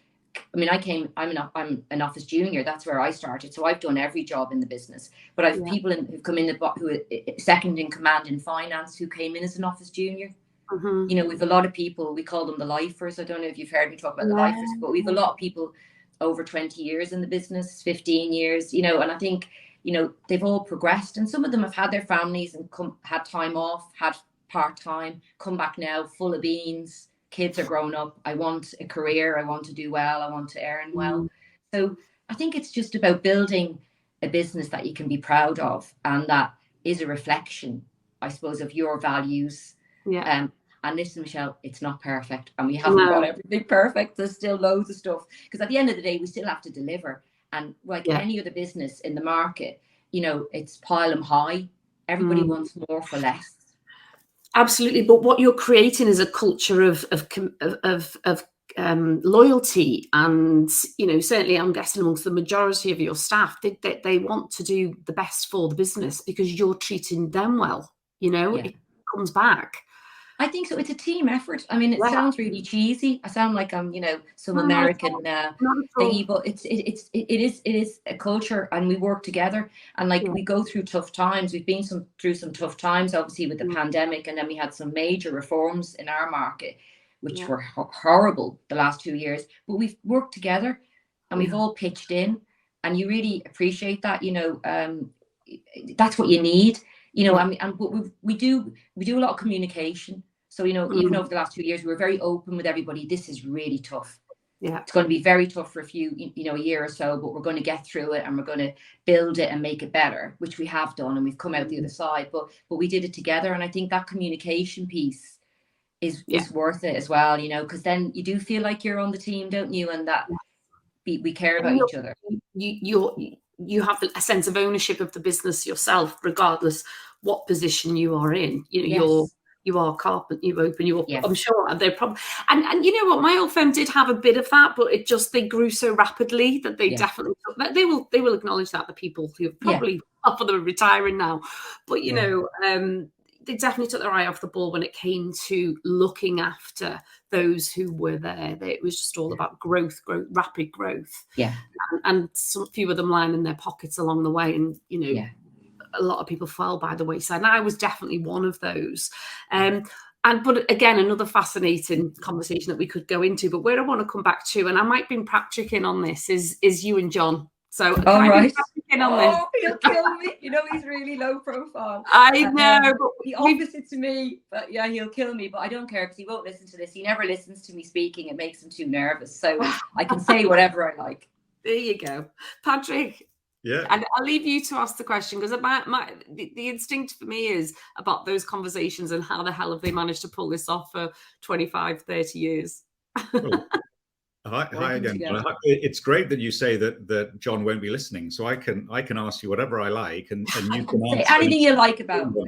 I mean, I'm an office junior. That's where I started. So I've done every job in the business. But I've people who've come in who are second in command in finance who came in as an office junior. Mm-hmm. You know, we've a lot of people. We call them the lifers. I don't know if you've heard me talk about the lifers, but we've a lot of people over 20 years in the business, 15 years. You know, and I think, you know, they've all progressed, and some of them have had their families and had time off, had part-time, come back now full of beans. Kids are grown up. I want a career. I want to do well. I want to earn well. So I think it's just about building a business that you can be proud of, and that is a reflection, I suppose, of your values. Yeah. And listen, Michelle, it's not perfect, and we haven't got everything perfect. There's still loads of stuff, because at the end of the day, we still have to deliver. And like any other business in the market, you know, it's pile 'em high. Everybody wants more for less. Absolutely, but what you're creating is a culture of loyalty, and you know, certainly I'm guessing amongst the majority of your staff, they want to do the best for the business because you're treating them well. You know, it comes back. I think so. It's a team effort. I mean, it sounds really cheesy. I sound like I'm, you know, some American thingy, but it is a culture, and we work together. And like we go through tough times. We've been through some tough times, obviously, with the pandemic, and then we had some major reforms in our market, which were horrible the last 2 years. But we've worked together, and we've all pitched in, and you really appreciate that. You know, that's what you need. You know, but we do a lot of communication. So, you know, even over the last 2 years, we were very open with everybody. This is really tough. Yeah, it's going to be very tough for a year or so, but we're going to get through it, and we're going to build it and make it better, which we have done, and we've come out the other side. But we did it together, and I think that communication piece is worth it as well. You know, because then you do feel like you're on the team, don't you? And that we care about each other. You have a sense of ownership of the business yourself, regardless what position you are in. You know, you are carpenter, you open your, I'm sure they're probably, and you know what, my old firm did have a bit of that, but they grew so rapidly that they definitely, they will acknowledge that, the people who probably, half of them are retiring now, but you know, they definitely took their eye off the ball when it came to looking after those who were there. It was just all about growth, rapid growth. And some few of them lying in their pockets along the way, and you know, a lot of people fell by the wayside. And I was definitely one of those. But again, another fascinating conversation that we could go into. But where I want to come back to, and I might bring Patrick in on this, is you and John. So he'll kill me. You know, he's really low profile. I know. But the opposite to me. But yeah, he'll kill me. But I don't care, because he won't listen to this. He never listens to me speaking. It makes him too nervous. So I can say whatever I like. There you go, Patrick. Yeah. And I'll leave you to ask the question, because the instinct for me is about those conversations and how the hell have they managed to pull this off for 25, 30 years. Cool. Hi again. It's great that you say that John won't be listening, so I can ask you whatever I like, and you can say anything you like about me.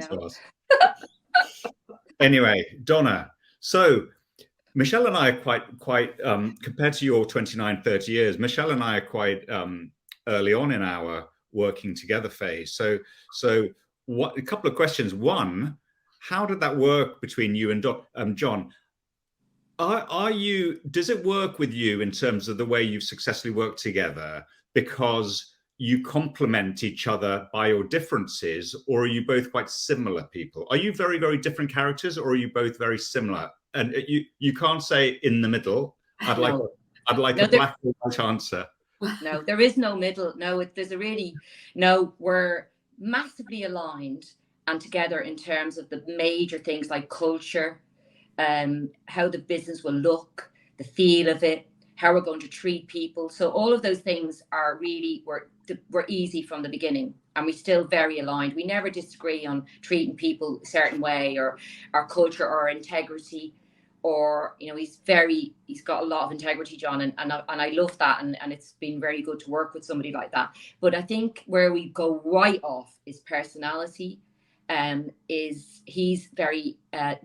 Anyway, Donna. So Michelle and I are quite compared to your 29, 30 years, Michelle and I are quite early on in our working together phase. So a couple of questions. One, how did that work between you and John? Does it work with you in terms of the way you've successfully worked together because you complement each other by your differences, or are you both quite similar people? Are you very, very different characters, or are you both very similar? And you can't say in the middle. I'd like a black or white answer. No, there is no middle. We're massively aligned and together in terms of the major things like culture, how the business will look, the feel of it, how we're going to treat people. So all of those things are really, we're easy from the beginning, and we're still very aligned. We never disagree on treating people a certain way, or our culture, or our integrity. Or, you know, he's got a lot of integrity, John, and I love that, and it's been very good to work with somebody like that. But I think where we go right off is personality. He's very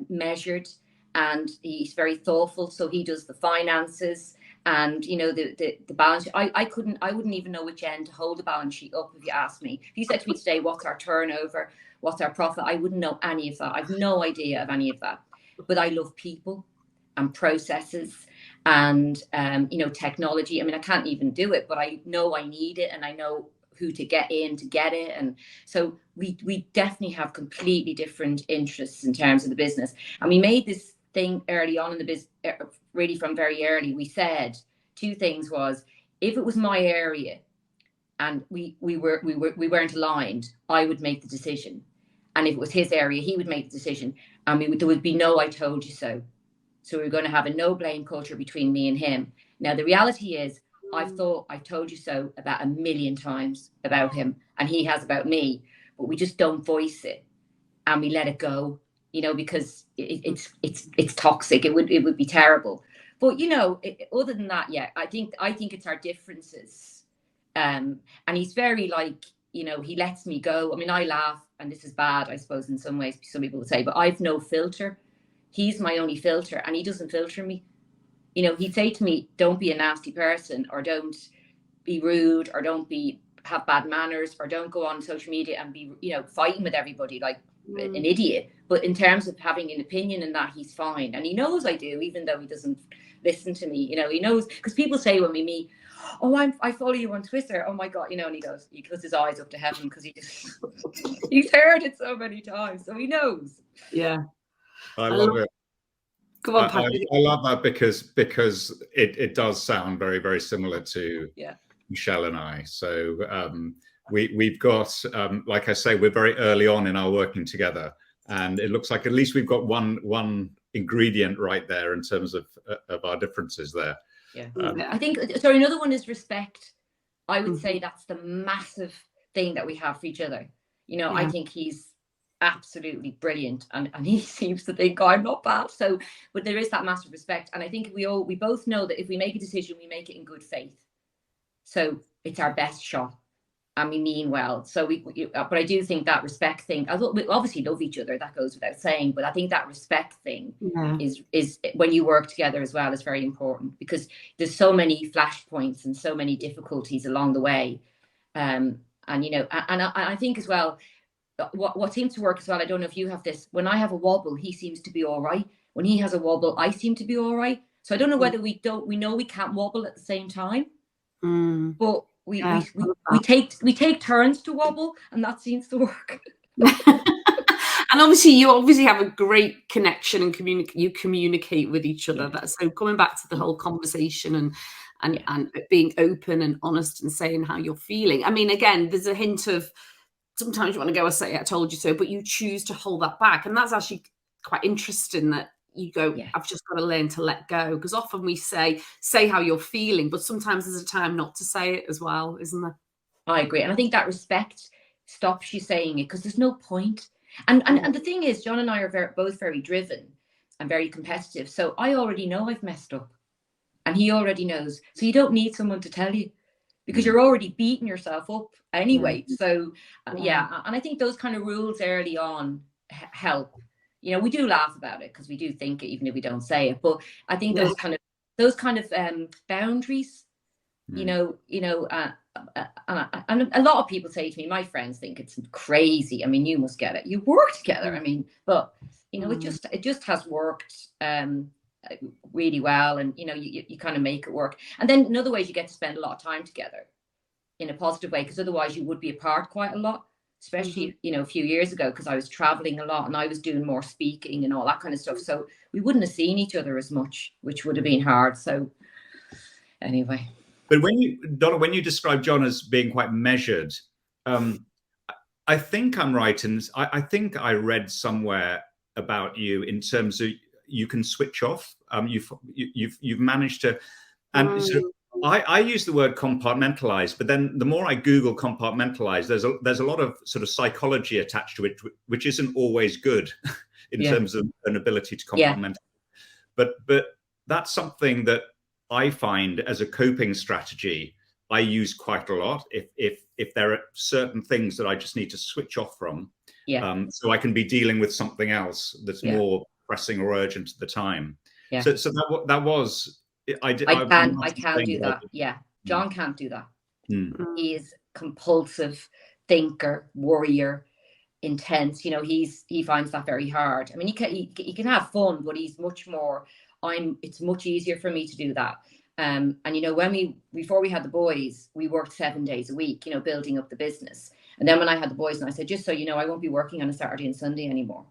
measured, and he's very thoughtful. So he does the finances, and you know, the balance. I wouldn't even know which end to hold the balance sheet up if you asked me. If you said to me today, what's our turnover, what's our profit, I wouldn't know any of that. I've no idea of any of that. But I love people and processes, and you know, technology. I mean, I can't even do it, but I know I need it, and I know who to get in to get it. And so we definitely have completely different interests in terms of the business. And we made this thing early on in the business, really from very early. We said two things: was if it was my area and we weren't aligned, I would make the decision, and if it was his area, he would make the decision, and there would be no "I told you so." So we were going to have a no blame culture between me and him. Now the reality is, I've thought "I told you so" about 1,000,000 times about him, and he has about me, but we just don't voice it, and we let it go, you know, because it's toxic. It would be terrible. But you know, other than that, yeah, I think it's our differences. And he's very, like, you know, he lets me go. I mean, I laugh, and this is bad, I suppose, in some ways, some people would say, but I've no filter. He's my only filter, and he doesn't filter me. You know, he'd say to me, "Don't be a nasty person," or "Don't be rude," or "Don't have bad manners," or "Don't go on social media and be, you know, fighting with everybody like an idiot." But in terms of having an opinion in that, he's fine. And he knows I do, even though he doesn't listen to me. You know, he knows, because people say when we meet, "Oh, I follow you on Twitter. Oh my God," you know, and he puts his eyes up to heaven because he's heard it so many times. So he knows. Yeah. I love it. Go on, Patrick. I love that because it does sound very, very similar to Michelle and I. So we've got, like I say, we're very early on in our working together, and it looks like at least we've got one ingredient right there in terms of our differences there. Yeah. I think, sorry, another one is respect. I would say that's the massive thing that we have for each other. You know, I think he's absolutely brilliant, and he seems to think I'm not bad. So, but there is that massive respect, and I think we both know that if we make a decision, we make it in good faith. So it's our best shot, and we mean well. So but I do think that respect thing, we obviously love each other, that goes without saying, but I think that respect thing is when you work together as well, is very important, because there's so many flashpoints and so many difficulties along the way. And you know, and I think as well, what seems to work as well, I don't know if you have this, when I have a wobble, he seems to be all right. When he has a wobble, I seem to be all right. So I don't know whether we know we can't wobble at the same time, but we take turns to wobble, and that seems to work. And obviously you have a great connection and communicate with each other. So coming back to the whole conversation and being open and honest and saying how you're feeling. I mean, again, there's a hint of, sometimes you want to go and say, "I told you so," but you choose to hold that back. And that's actually quite interesting, that you go, "I've just got to learn to let go." Because often we say how you're feeling, but sometimes there's a time not to say it as well, isn't there? I agree. And I think that respect stops you saying it, because there's no point. And the thing is, John and I are both very driven and very competitive. So I already know I've messed up, and he already knows. So you don't need someone to tell you, because you're already beating yourself up anyway. So and I think those kind of rules early on help. You know, we do laugh about it because we do think it, even if we don't say it. But I think those kind of boundaries, you know, and a lot of people say to me, my friends think it's crazy. I mean, you must get it. You work together. I mean, but you know, it just has worked really well, and you know, you kind of make it work. And then in other ways, you get to spend a lot of time together in a positive way, because otherwise you would be apart quite a lot, especially you know, a few years ago, because I was traveling a lot and I was doing more speaking and all that kind of stuff, so we wouldn't have seen each other as much, which would have been hard. So anyway, but Donna, when you describe John as being quite measured, I think I'm right, and I think I read somewhere about you in terms of you can switch off. You've managed to, and so I use the word compartmentalize, but then the more I Google compartmentalize, there's a lot of sort of psychology attached to it, which isn't always good in terms of an ability to compartmentalize. But that's something that I find as a coping strategy I use quite a lot. If there are certain things that I just need to switch off from, so I can be dealing with something else that's more pressing or urgent at the time. So that was. I can do that. Yeah, John can't do that. He is compulsive thinker, worrier, intense. You know, he finds that very hard. I mean, he can have fun, but he's much more it's much easier for me to do that. And you know, before we had the boys, we worked 7 days a week, you know, building up the business. And then when I had the boys, and I said, just so you know, I won't be working on a Saturday and Sunday anymore.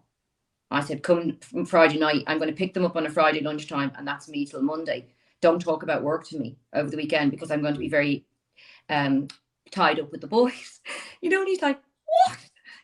I said, come from Friday night, I'm going to pick them up on a Friday lunchtime, and that's me till Monday. Don't talk about work to me over the weekend, because I'm going to be very tied up with the boys. You know, and he's like, what?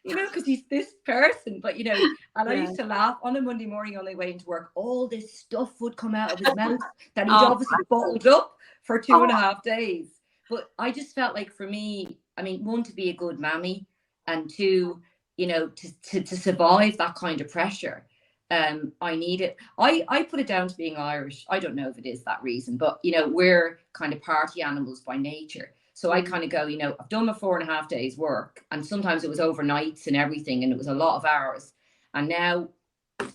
You know, because he's this person. But, you know, and I used to laugh on a Monday morning on the way into work. All this stuff would come out of his mouth that he'd obviously bottled up for 2.5 days. But I just felt like, for me, I mean, one, to be a good mammy, and two, you know, to survive that kind of pressure, I need it. I put it down to being Irish. I don't know if it is that reason, but, you know, we're kind of party animals by nature. So I kind of go, you know, I've done my 4.5 days work, and sometimes it was overnights and everything, and it was a lot of hours. And now,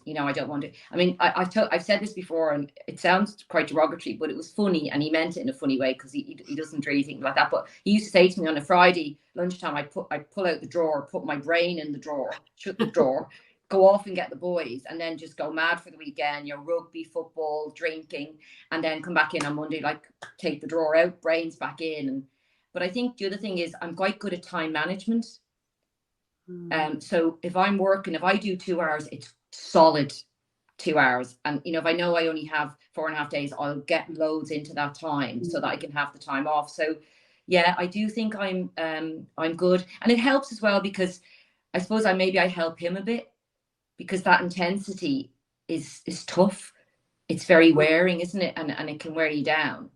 you know, I don't want to. I mean, I've said this before, and it sounds quite derogatory, but it was funny, and he meant it in a funny way, because he doesn't really think like that. But he used to say to me on a Friday lunchtime, I'd pull out the drawer, put my brain in the drawer, shut the drawer, go off and get the boys, and then just go mad for the weekend, you know, rugby, football, drinking, and then come back in on Monday, like take the drawer out, brains back in. But I think the other thing is, I'm quite good at time management. So if I'm working, if I do 2 hours, it's solid 2 hours. And, you know, if I know I only have 4.5 days, I'll get loads into that time so that I can have the time off. So yeah, I do think I'm good. And it helps as well, because I suppose I help him a bit, because that intensity is tough. It's very wearing, isn't it? And it can wear you down.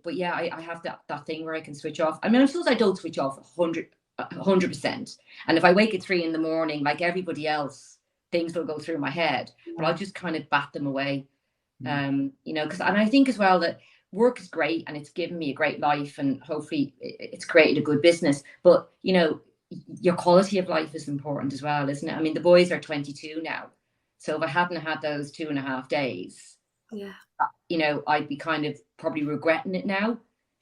But yeah, I have that thing where I can switch off. I mean, I suppose I don't switch off 100%. And if I wake at 3 a.m, like everybody else, things will go through my head, but I'll just kind of bat them away. You know, and I think as well that work is great, and it's given me a great life, and hopefully it's created a good business. But, you know, your quality of life is important as well, isn't it? I mean, the boys are 22 now. So if I hadn't had those 2.5 days, you know, I'd be kind of probably regretting it now.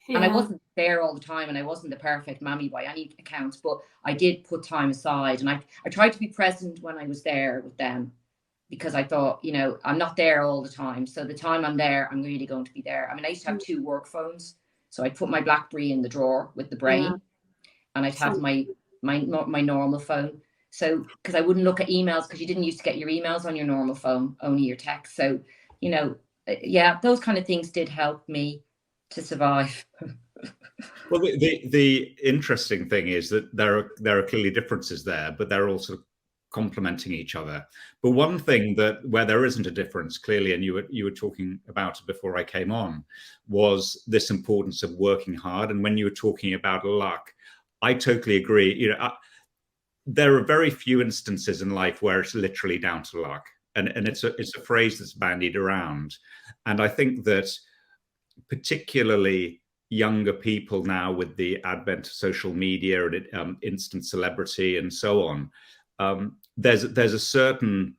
And I wasn't there all the time, and I wasn't the perfect mammy by any accounts, but I did put time aside, and I tried to be present when I was there with them, because I thought, you know, I'm not there all the time. So the time I'm there, I'm really going to be there. I mean, I used to have 2 work phones. So I'd put my BlackBerry in the drawer with the brain, and I'd have my normal phone. So, because I wouldn't look at emails, because you didn't used to get your emails on your normal phone, only your text. So, you know, yeah, those kind of things did help me to survive. Well, the interesting thing is that there are clearly differences there, but they're also complementing each other. But one thing where there isn't a difference clearly, and you were talking about it before I came on, was this importance of working hard. And when you were talking about luck, I totally agree. You know, there are very few instances in life where it's literally down to luck, and it's a phrase that's bandied around. And I think that particularly younger people now, with the advent of social media and instant celebrity and so on, there's a certain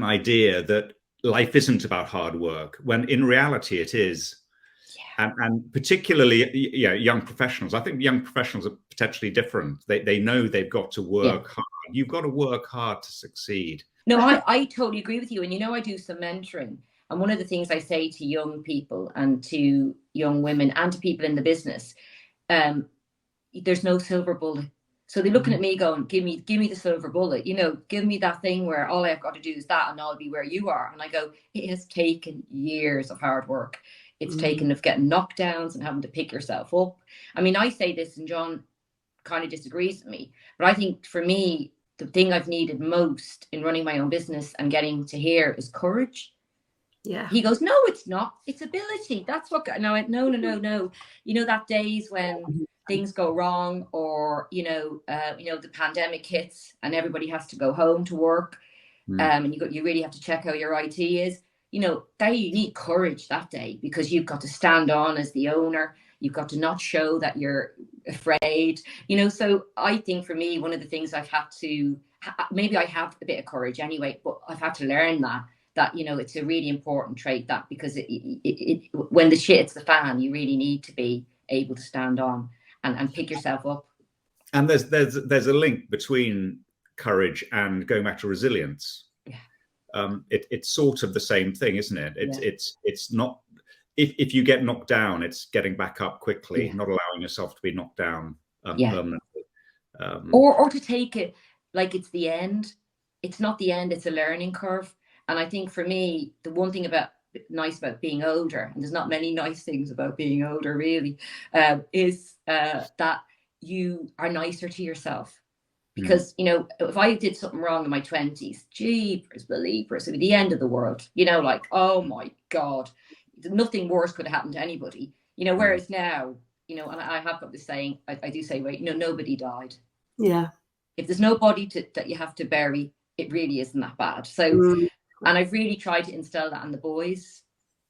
idea that life isn't about hard work, when in reality it is. And particularly, you know, young professionals. I think young professionals are potentially different. They know they've got to work hard. You've got to work hard to succeed. No, I totally agree with you. And, you know, I do some mentoring. And one of the things I say to young people and to young women and to people in the business, there's no silver bullet. So they're looking at me going, give me the silver bullet, you know, give me that thing where all I've got to do is that, and I'll be where you are. And I go, it has taken years of hard work. It's taken of getting knockdowns and having to pick yourself up. I mean, I say this, and John kind of disagrees with me, but I think for me, the thing I've needed most in running my own business and getting to here is courage. Yeah. He goes, no, it's not. It's ability. That's what. And I went, no. You know, that days when things go wrong, or, you know, the pandemic hits and everybody has to go home to work, and you really have to check how your IT is. You know, you need courage that day, because you've got to stand on as the owner. You've got to not show that you're afraid, you know. So I think for me, one of the things I've had to, maybe I have a bit of courage anyway, but I've had to learn that, you know, it's a really important trait, that because it when the shit hits the fan, you really need to be able to stand on and pick yourself up. And there's a link between courage and going back to resilience. it's sort of the same thing, isn't it? Yeah. It's not, if you get knocked down, it's getting back up quickly, Yeah. not allowing yourself to be knocked down Yeah. permanently. Or to take it like it's the end. It's not the end, it's a learning curve. And I think for me, the one thing nice about being older, and there's not many nice things about being older really, is that you are nicer to yourself. Because, you know, if I did something wrong in my 20s, jeepers believers, it would be the end of the world. You know, like, oh my God, nothing worse could have happened to anybody. You know, whereas now, you know, and I have got this saying, I do say, wait, nobody died. Yeah. If there's no body that you have to bury, it really isn't that bad. So, and I've really tried to instill that in the boys,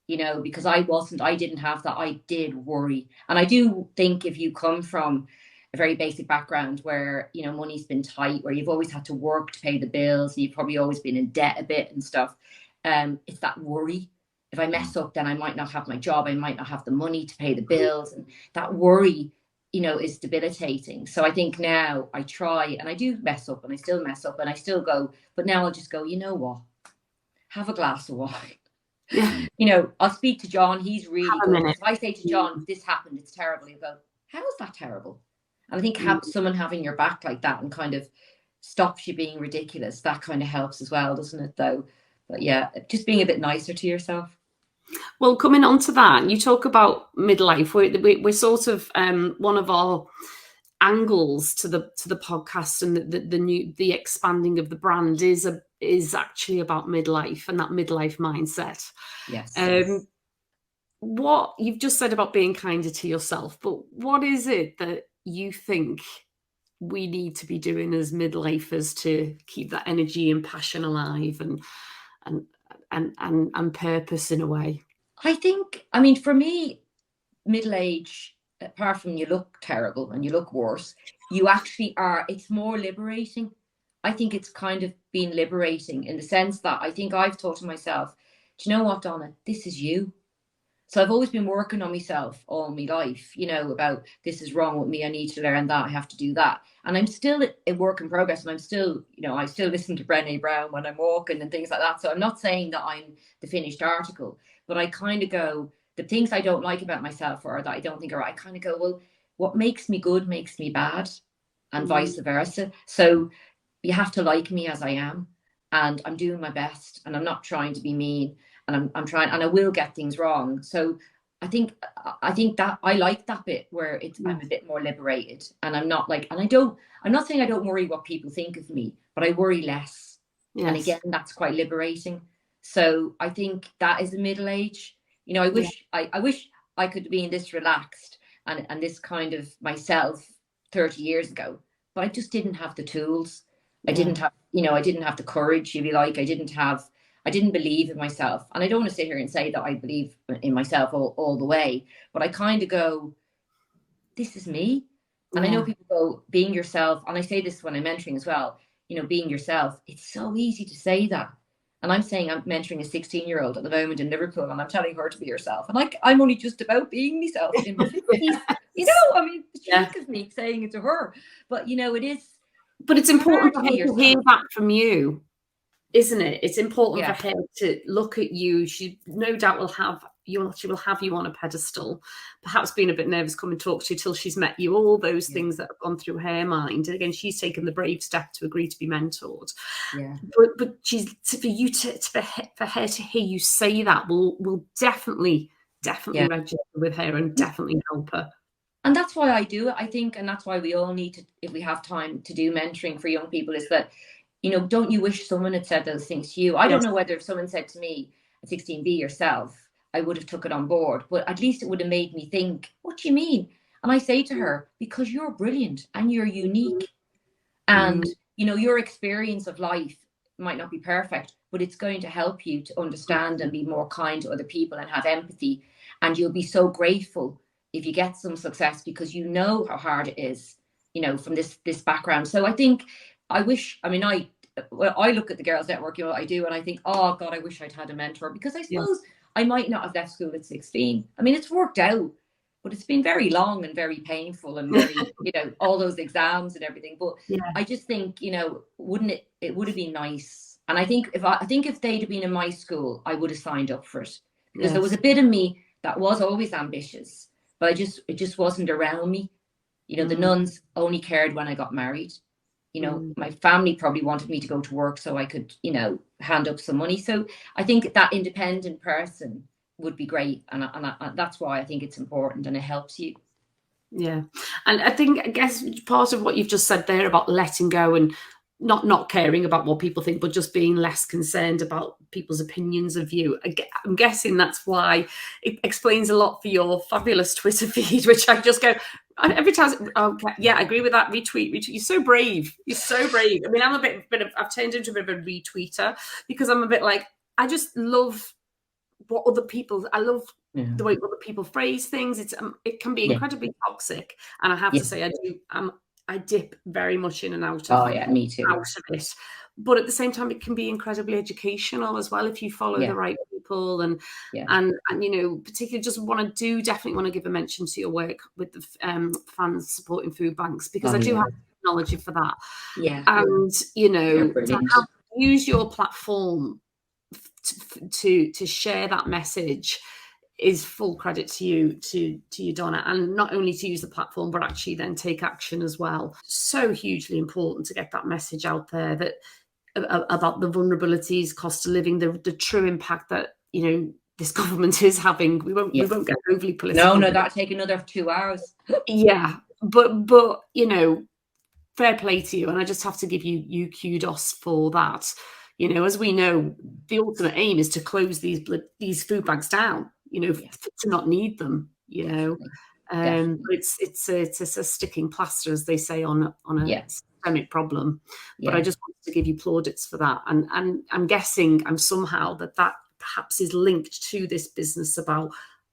you know, because I didn't have that. I did worry. And I do think if you come from a very basic background where, you know, money's been tight, where you've always had to work to pay the bills, and you've probably always been in debt a bit and stuff, it's that worry. If I mess up, then I might not have my job. I might not have the money to pay the bills. And that worry, you know, is debilitating. So I think now I try, and I do mess up, and I still mess up, and I still go, but now I'll just go, you know what? Have a glass of wine. Yeah. You know, I'll speak to John. He's really good. If I say to John, this happened, it's terrible, he'll go, how is that terrible? And I think someone having your back like that and kind of stops you being ridiculous, that kind of helps as well, doesn't it, though? But yeah, just being a bit nicer to yourself. Well, coming on to that, you talk about midlife. We're sort of one of our angles to the podcast, and the expanding of the brand is actually about midlife and that midlife mindset. Yes. What you've just said about being kinder to yourself, but what is it that you think we need to be doing as midlifers to keep that energy and passion alive and purpose in a way? I think, I mean, for me, middle age, apart from you look terrible and you look worse, you actually are, it's more liberating. I think it's kind of been liberating in the sense that I think I've thought to myself, do you know what, Donna, this is you. So I've always been working on myself all my life, you know, about this is wrong with me. I need to learn that. I have to do that. And I'm still a work in progress. And I'm still, you know, I still listen to Brené Brown when I'm walking and things like that. So I'm not saying that I'm the finished article, but I kind of go, the things I don't like about myself or that I don't think are right, I kind of go, well, what makes me good makes me bad, and vice versa. So you have to like me as I am, and I'm doing my best, and I'm not trying to be mean, and I'm trying, and I will get things wrong. So I think that I like that bit where I'm a bit more liberated, and I'm not like, and I'm not saying I don't worry what people think of me, but I worry less. Yes. And again, that's quite liberating. So I think that is a middle age. You know, I wish I could be this relaxed and this kind of myself 30 years ago, but I just didn't have the tools. I didn't have, you know, I didn't have the courage, if you like. I didn't believe in myself. And I don't want to sit here and say that I believe in myself all the way, but I kind of go, this is me. And I know people go, being yourself. And I say this when I'm mentoring as well, you know, being yourself. It's so easy to say that. And I'm saying I'm mentoring a 16-year-old at the moment in Liverpool, and I'm telling her to be herself. And I'm only just about being myself in my 50s. You know, I mean, the trick of me saying it to her. But, you know, it is. But it's important for her to hear that from you, isn't it? It's important for her to look at you. She no doubt will have you. She will have you on a pedestal, perhaps being a bit nervous, come and talk to you till she's met you. All those things that have gone through her mind. And again, she's taken the brave step to agree to be mentored. Yeah. But for her to hear you say that will definitely register with her and definitely help her. And that's why I do it, I think, and that's why we all need to, if we have time to do mentoring for young people, is that, you know, don't you wish someone had said those things to you? I don't know whether if someone said to me at 16, be yourself, I would have took it on board, but at least it would have made me think, what do you mean? And I say to her, because you're brilliant and you're unique. And, you know, your experience of life might not be perfect, but it's going to help you to understand and be more kind to other people and have empathy. And you'll be so grateful if you get some success, because you know how hard it is, you know, from this background. So I think I look at the Girls Network, you know, I do, and I think, oh God, I wish I'd had a mentor, because I suppose I might not have left school at 16. I mean, it's worked out, but it's been very long and very painful and very, you know, all those exams and everything. But I just think, you know, it would have been nice And I think if they'd have been in my school, I would have signed up for it, because there was Yes. a bit of me that was always ambitious, but it just wasn't around me. You know, the nuns only cared when I got married. You know, my family probably wanted me to go to work so I could, you know, hand up some money. So I think that independent person would be great. And that's why I think it's important, and it helps you. Yeah. And I guess part of what you've just said there about letting go and not caring about what people think, but just being less concerned about people's opinions of you. I'm guessing that's why it explains a lot for your fabulous Twitter feed, which I just go every time. Okay, yeah, I agree with that. Retweet. You're so brave. You're so brave. I mean, I'm a bit of, I've turned into a bit of a retweeter, because I'm a bit like, I just love what other people, I love the way other people phrase things. It can be incredibly toxic. And I have to say, I dip very much in and out of, me too. Out of it. But at the same time, it can be incredibly educational as well if you follow the right people, and you know, particularly definitely want to give a mention to your work with the fans supporting food banks, because I do have to acknowledge you for that. And you know, to use your platform to share that message is full credit to you, Donna, and not only to use the platform, but actually then take action as well. So hugely important to get that message out there, that about the vulnerabilities, cost of living, the true impact that, you know, this government is having. We won't get overly political. No, that'll take another 2 hours. but you know, fair play to you, and I just have to give you kudos for that. You know, as we know, the ultimate aim is to close these food banks down, you know, to not need them, you know. It's a sticking plaster, as they say, on a systemic problem. But I just wanted to give you plaudits for that. And I'm guessing somehow that perhaps is linked to this business about,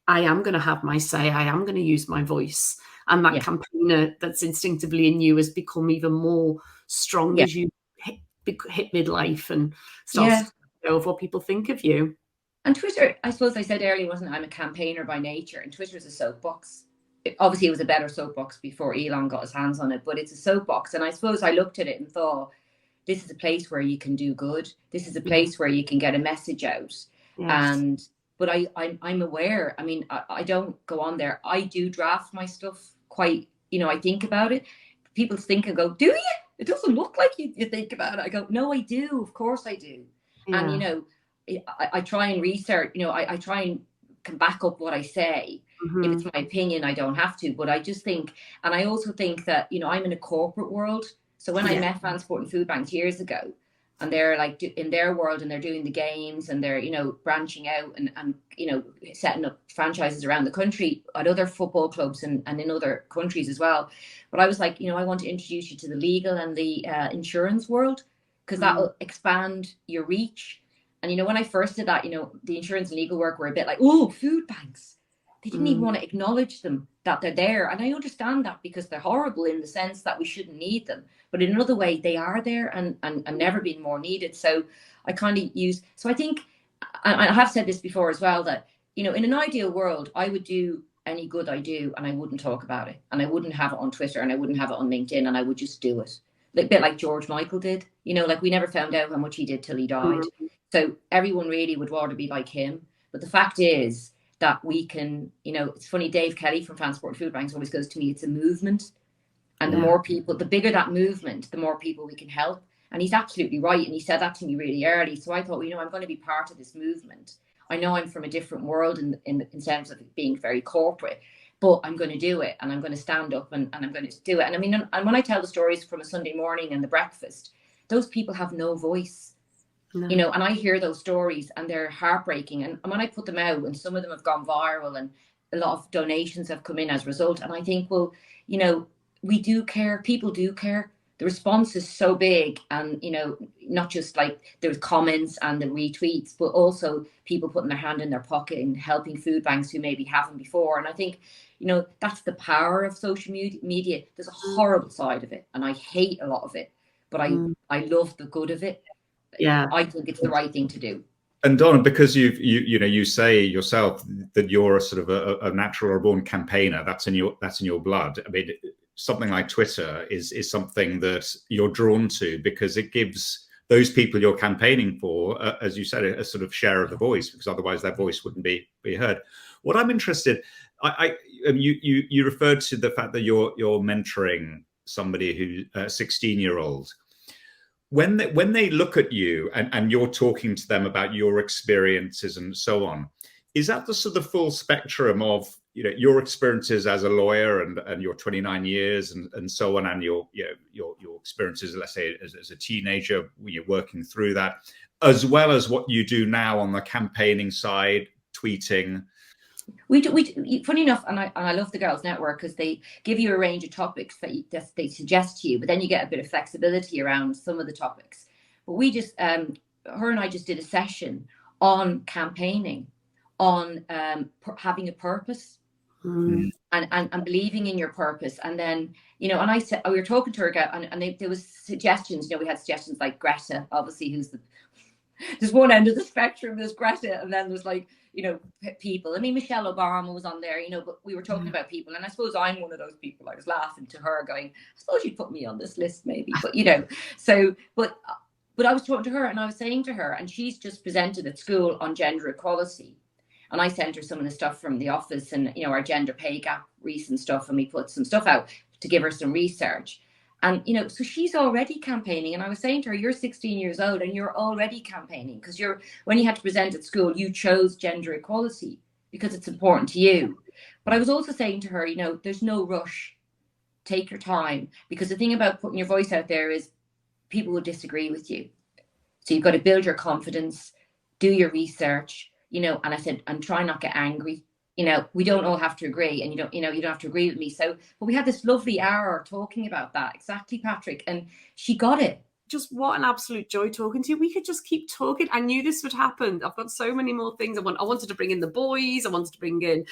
I am going to have my say, I am going to use my voice. And that campaigner that's instinctively in you has become even more strong as you hit midlife and start to know of what people think of you. And Twitter, I suppose I said earlier, wasn't I'm a campaigner by nature, and Twitter is a soapbox. Obviously, it was a better soapbox before Elon got his hands on it, but it's a soapbox. And I suppose I looked at it and thought, this is a place where you can do good. This is a place where you can get a message out. But I'm aware. I mean, I don't go on there. I do draft my stuff quite, you know, I think about it. People think and go, do you? It doesn't look like you think about it. I go, no, I do. Of course I do. And, you know, I try and research, you know, I try and can back up what I say. If it's my opinion, I don't have to. But I just think, and I also think that, you know, I'm in a corporate world. So when I met Transport and Food Banks years ago, and they're like in their world, and they're doing the games, and they're, you know, branching out and you know, setting up franchises around the country at other football clubs and in other countries as well. But I was like, you know, I want to introduce you to the legal and the insurance world, because that'll expand your reach. And, you know, when I first did that, you know, the insurance and legal work were a bit like, oh, food banks. They didn't even want to acknowledge them, that they're there. And I understand that, because they're horrible in the sense that we shouldn't need them. But in another way, they are there and never been more needed. So I kind of use, so I think, I have said this before as well, that, you know, in an ideal world, I would do any good I do and I wouldn't talk about it. And I wouldn't have it on Twitter, and I wouldn't have it on LinkedIn, and I would just do it. A bit like George Michael did, you know, like we never found out how much he did till he died. So everyone really would rather be like him. But the fact is that we can, you know, it's funny, Dave Kelly from Transport and Food Banks always goes to me, it's a movement. And the more people, the bigger that movement, the more people we can help. And he's absolutely right. And he said that to me really early. So I thought, well, you know, I'm going to be part of this movement. I know I'm from a different world in terms of it being very corporate, but I'm going to do it, and I'm going to stand up and I'm going to do it. And I mean, and when I tell the stories from a Sunday morning and the breakfast, those people have no voice. You know, and I hear those stories and they're heartbreaking. And when I put them out, and some of them have gone viral, and a lot of donations have come in as a result. And I think, well, you know, we do care. People do care. The response is so big. And, you know, not just like there's comments and the retweets, but also people putting their hand in their pocket and helping food banks who maybe haven't before. And I think, you know, that's the power of social media. There's a horrible side of it, and I hate a lot of it, but I love the good of it. I think it's the right thing to do. And Donna, because you say yourself that you're a sort of a natural or born campaigner, that's in your blood. I mean, something like Twitter is something that you're drawn to because it gives those people you're campaigning for, as you said, a sort of share of the voice, because otherwise their voice wouldn't be heard. What I'm interested, you referred to the fact that you're mentoring somebody who's a 16-year-old. When they look at you and you're talking to them about your experiences and so on, is that the sort of full spectrum of, you know, your experiences as a lawyer and your 29 years and so on, and your experiences, let's say, as a teenager, you're working through that, as well as what you do now on the campaigning side, tweeting? We funny enough, and I love the Girls Network because they give you a range of topics that they suggest to you, but then you get a bit of flexibility around some of the topics. But we just, her and I just did a session on campaigning, on having a purpose. And believing in your purpose. And then, you know, and I said, we were talking to her, and there was suggestions, you know, we had suggestions like Greta, obviously, who's there's one end of the spectrum, there's Greta, and then there's, like, you know, people. I mean, Michelle Obama was on there, you know, but we were talking about people, and I suppose I'm one of those people. I was laughing to her going, I suppose you'd put me on this list maybe, but, you know, so, but I was talking to her and I was saying to her, and she's just presented at school on gender equality. And I sent her some of the stuff from the office and, you know, our gender pay gap recent stuff. And we put some stuff out to give her some research. And, you know, so she's already campaigning. And I was saying to her, you're 16 years old and you're already campaigning because when you had to present at school, you chose gender equality because it's important to you. But I was also saying to her, you know, there's no rush. Take your time, because the thing about putting your voice out there is people will disagree with you. So you've got to build your confidence, do your research. You know, and I said, and try not get angry. You know, we don't all have to agree, and you don't have to agree with me. So, but we had this lovely hour talking about that. Exactly, Patrick. And she got it. Just what an absolute joy talking to you. We could just keep talking. I knew this would happen. I've got so many more things. I wanted to bring in the boys. I wanted to bring in,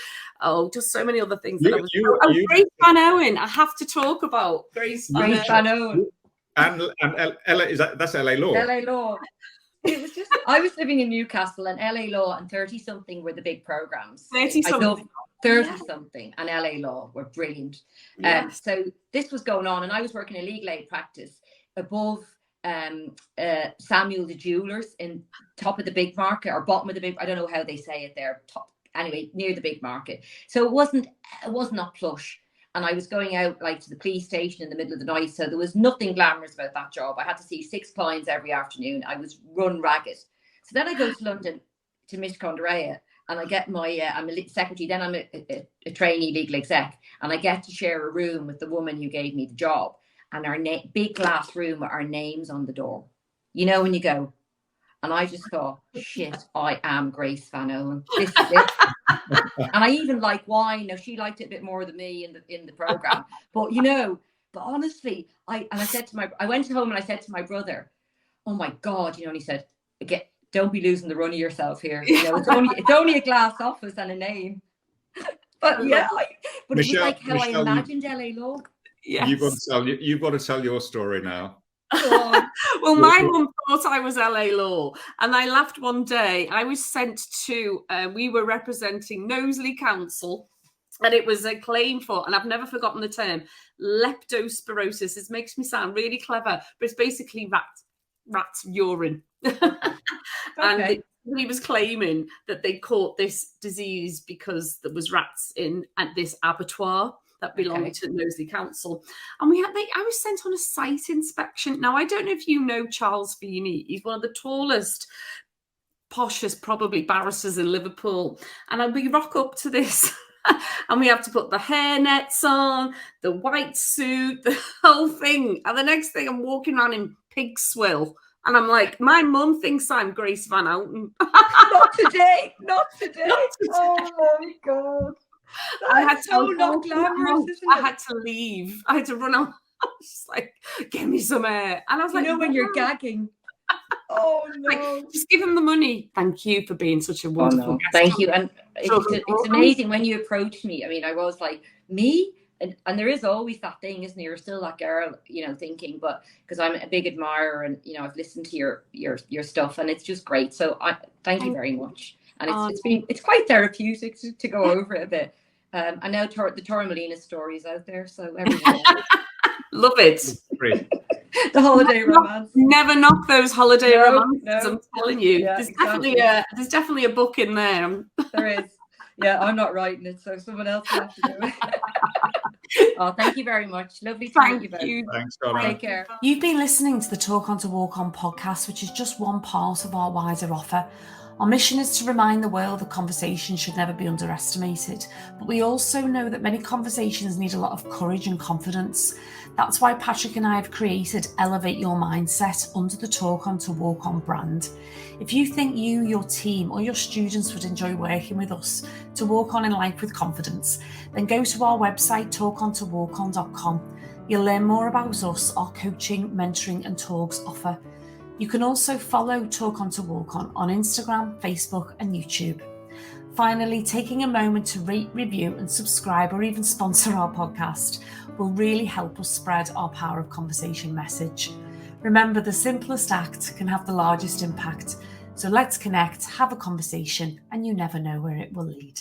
just so many other things. Grace Van Owen. I have to talk about Grace Van Owen. And LA, that's LA Law. LA Law. It was just, I was living in Newcastle, and LA Law and 30-something were the big programs. 30-something. 30-something and LA Law were brilliant. Yes. So this was going on, and I was working in legal aid practice above Samuel the Jewelers in top of the big market, or bottom of the big, I don't know how they say it there, top, anyway, near the big market. So it wasn't not plush. And I was going out, like, to the police station in the middle of the night. So there was nothing glamorous about that job. I had to see 6 clients every afternoon. I was run ragged. So then I go to London, to Mishcondarea, and I get my, I'm a secretary, then I'm a trainee legal exec. And I get to share a room with the woman who gave me the job. And our big glass room with our names on the door. You know, when you go. And I just thought, shit, I am Grace Van Owen. This is it. And I even like wine. Now, she liked it a bit more than me in the program. But, you know, but honestly, I went home and I said to my brother, oh my God, you know, and he said, don't be losing the run of yourself here. You know, it's only a glass office and a name. But yeah, but Michelle, it was like how I imagined LA Law. Yes. You've got to tell your story now. Well, my mum thought I was LA Law, and I laughed one day. I was sent to, we were representing Knowsley Council, and it was a claim for, and I've never forgotten the term, leptospirosis. It makes me sound really clever, but it's basically rat's urine. And he was claiming that they caught this disease because there was rats at this abattoir that belonged to Knowsley Council. And I was sent on a site inspection. Now, I don't know if you know Charles Feeney. He's one of the tallest, poshest, probably, barristers in Liverpool. And we rock up to this and we have to put the hair nets on, the white suit, the whole thing. And the next thing, I'm walking around in pig swill. And I'm like, my mum thinks I'm Grace Van Outen. Not today. Not today. Oh, my God. I had so not glamorous, isn't it? I had to leave. I had to run out. I was just like, give me some air. And I was like, you know, when you're gagging. Oh, no. Like, just give him the money. Thank you for being such a wonderful guest. Thank you. And it's amazing when you approached me. I mean, I was like, me? And there is always that thing, isn't there? You're still that girl, you know, thinking, but because I'm a big admirer and, you know, I've listened to your stuff and it's just great. So thank you very much. And it's quite therapeutic to go over it a bit. I know the Torremolina story is out there, so everyone love it. Great. The holiday romance. Never knock those holiday romances. No, I'm telling you, yeah, there's exactly. definitely a book in there. There is. Yeah, I'm not writing it, so someone else will have to do it. Oh, thank you very much. Lovely to meet you both. Thanks, Donna. Take care. You've been listening to the Talk On to Walk On podcast, which is just one part of our wider offer. Our mission is to remind the world that conversations should never be underestimated, but we also know that many conversations need a lot of courage and confidence. That's why Patrick and I have created Elevate Your Mindset under the Talk On to Walk On brand. If you think you, your team, or your students would enjoy working with us to walk on in life with confidence, then go to our website, talkontowalkon.com. You'll learn more about us, our coaching, mentoring, and talks offer. You can also follow Talk On to Walk On Instagram, Facebook, and YouTube. Finally, taking a moment to rate, review, and subscribe, or even sponsor our podcast will really help us spread our power of conversation message. Remember, the simplest act can have the largest impact. So let's connect, have a conversation, and you never know where it will lead.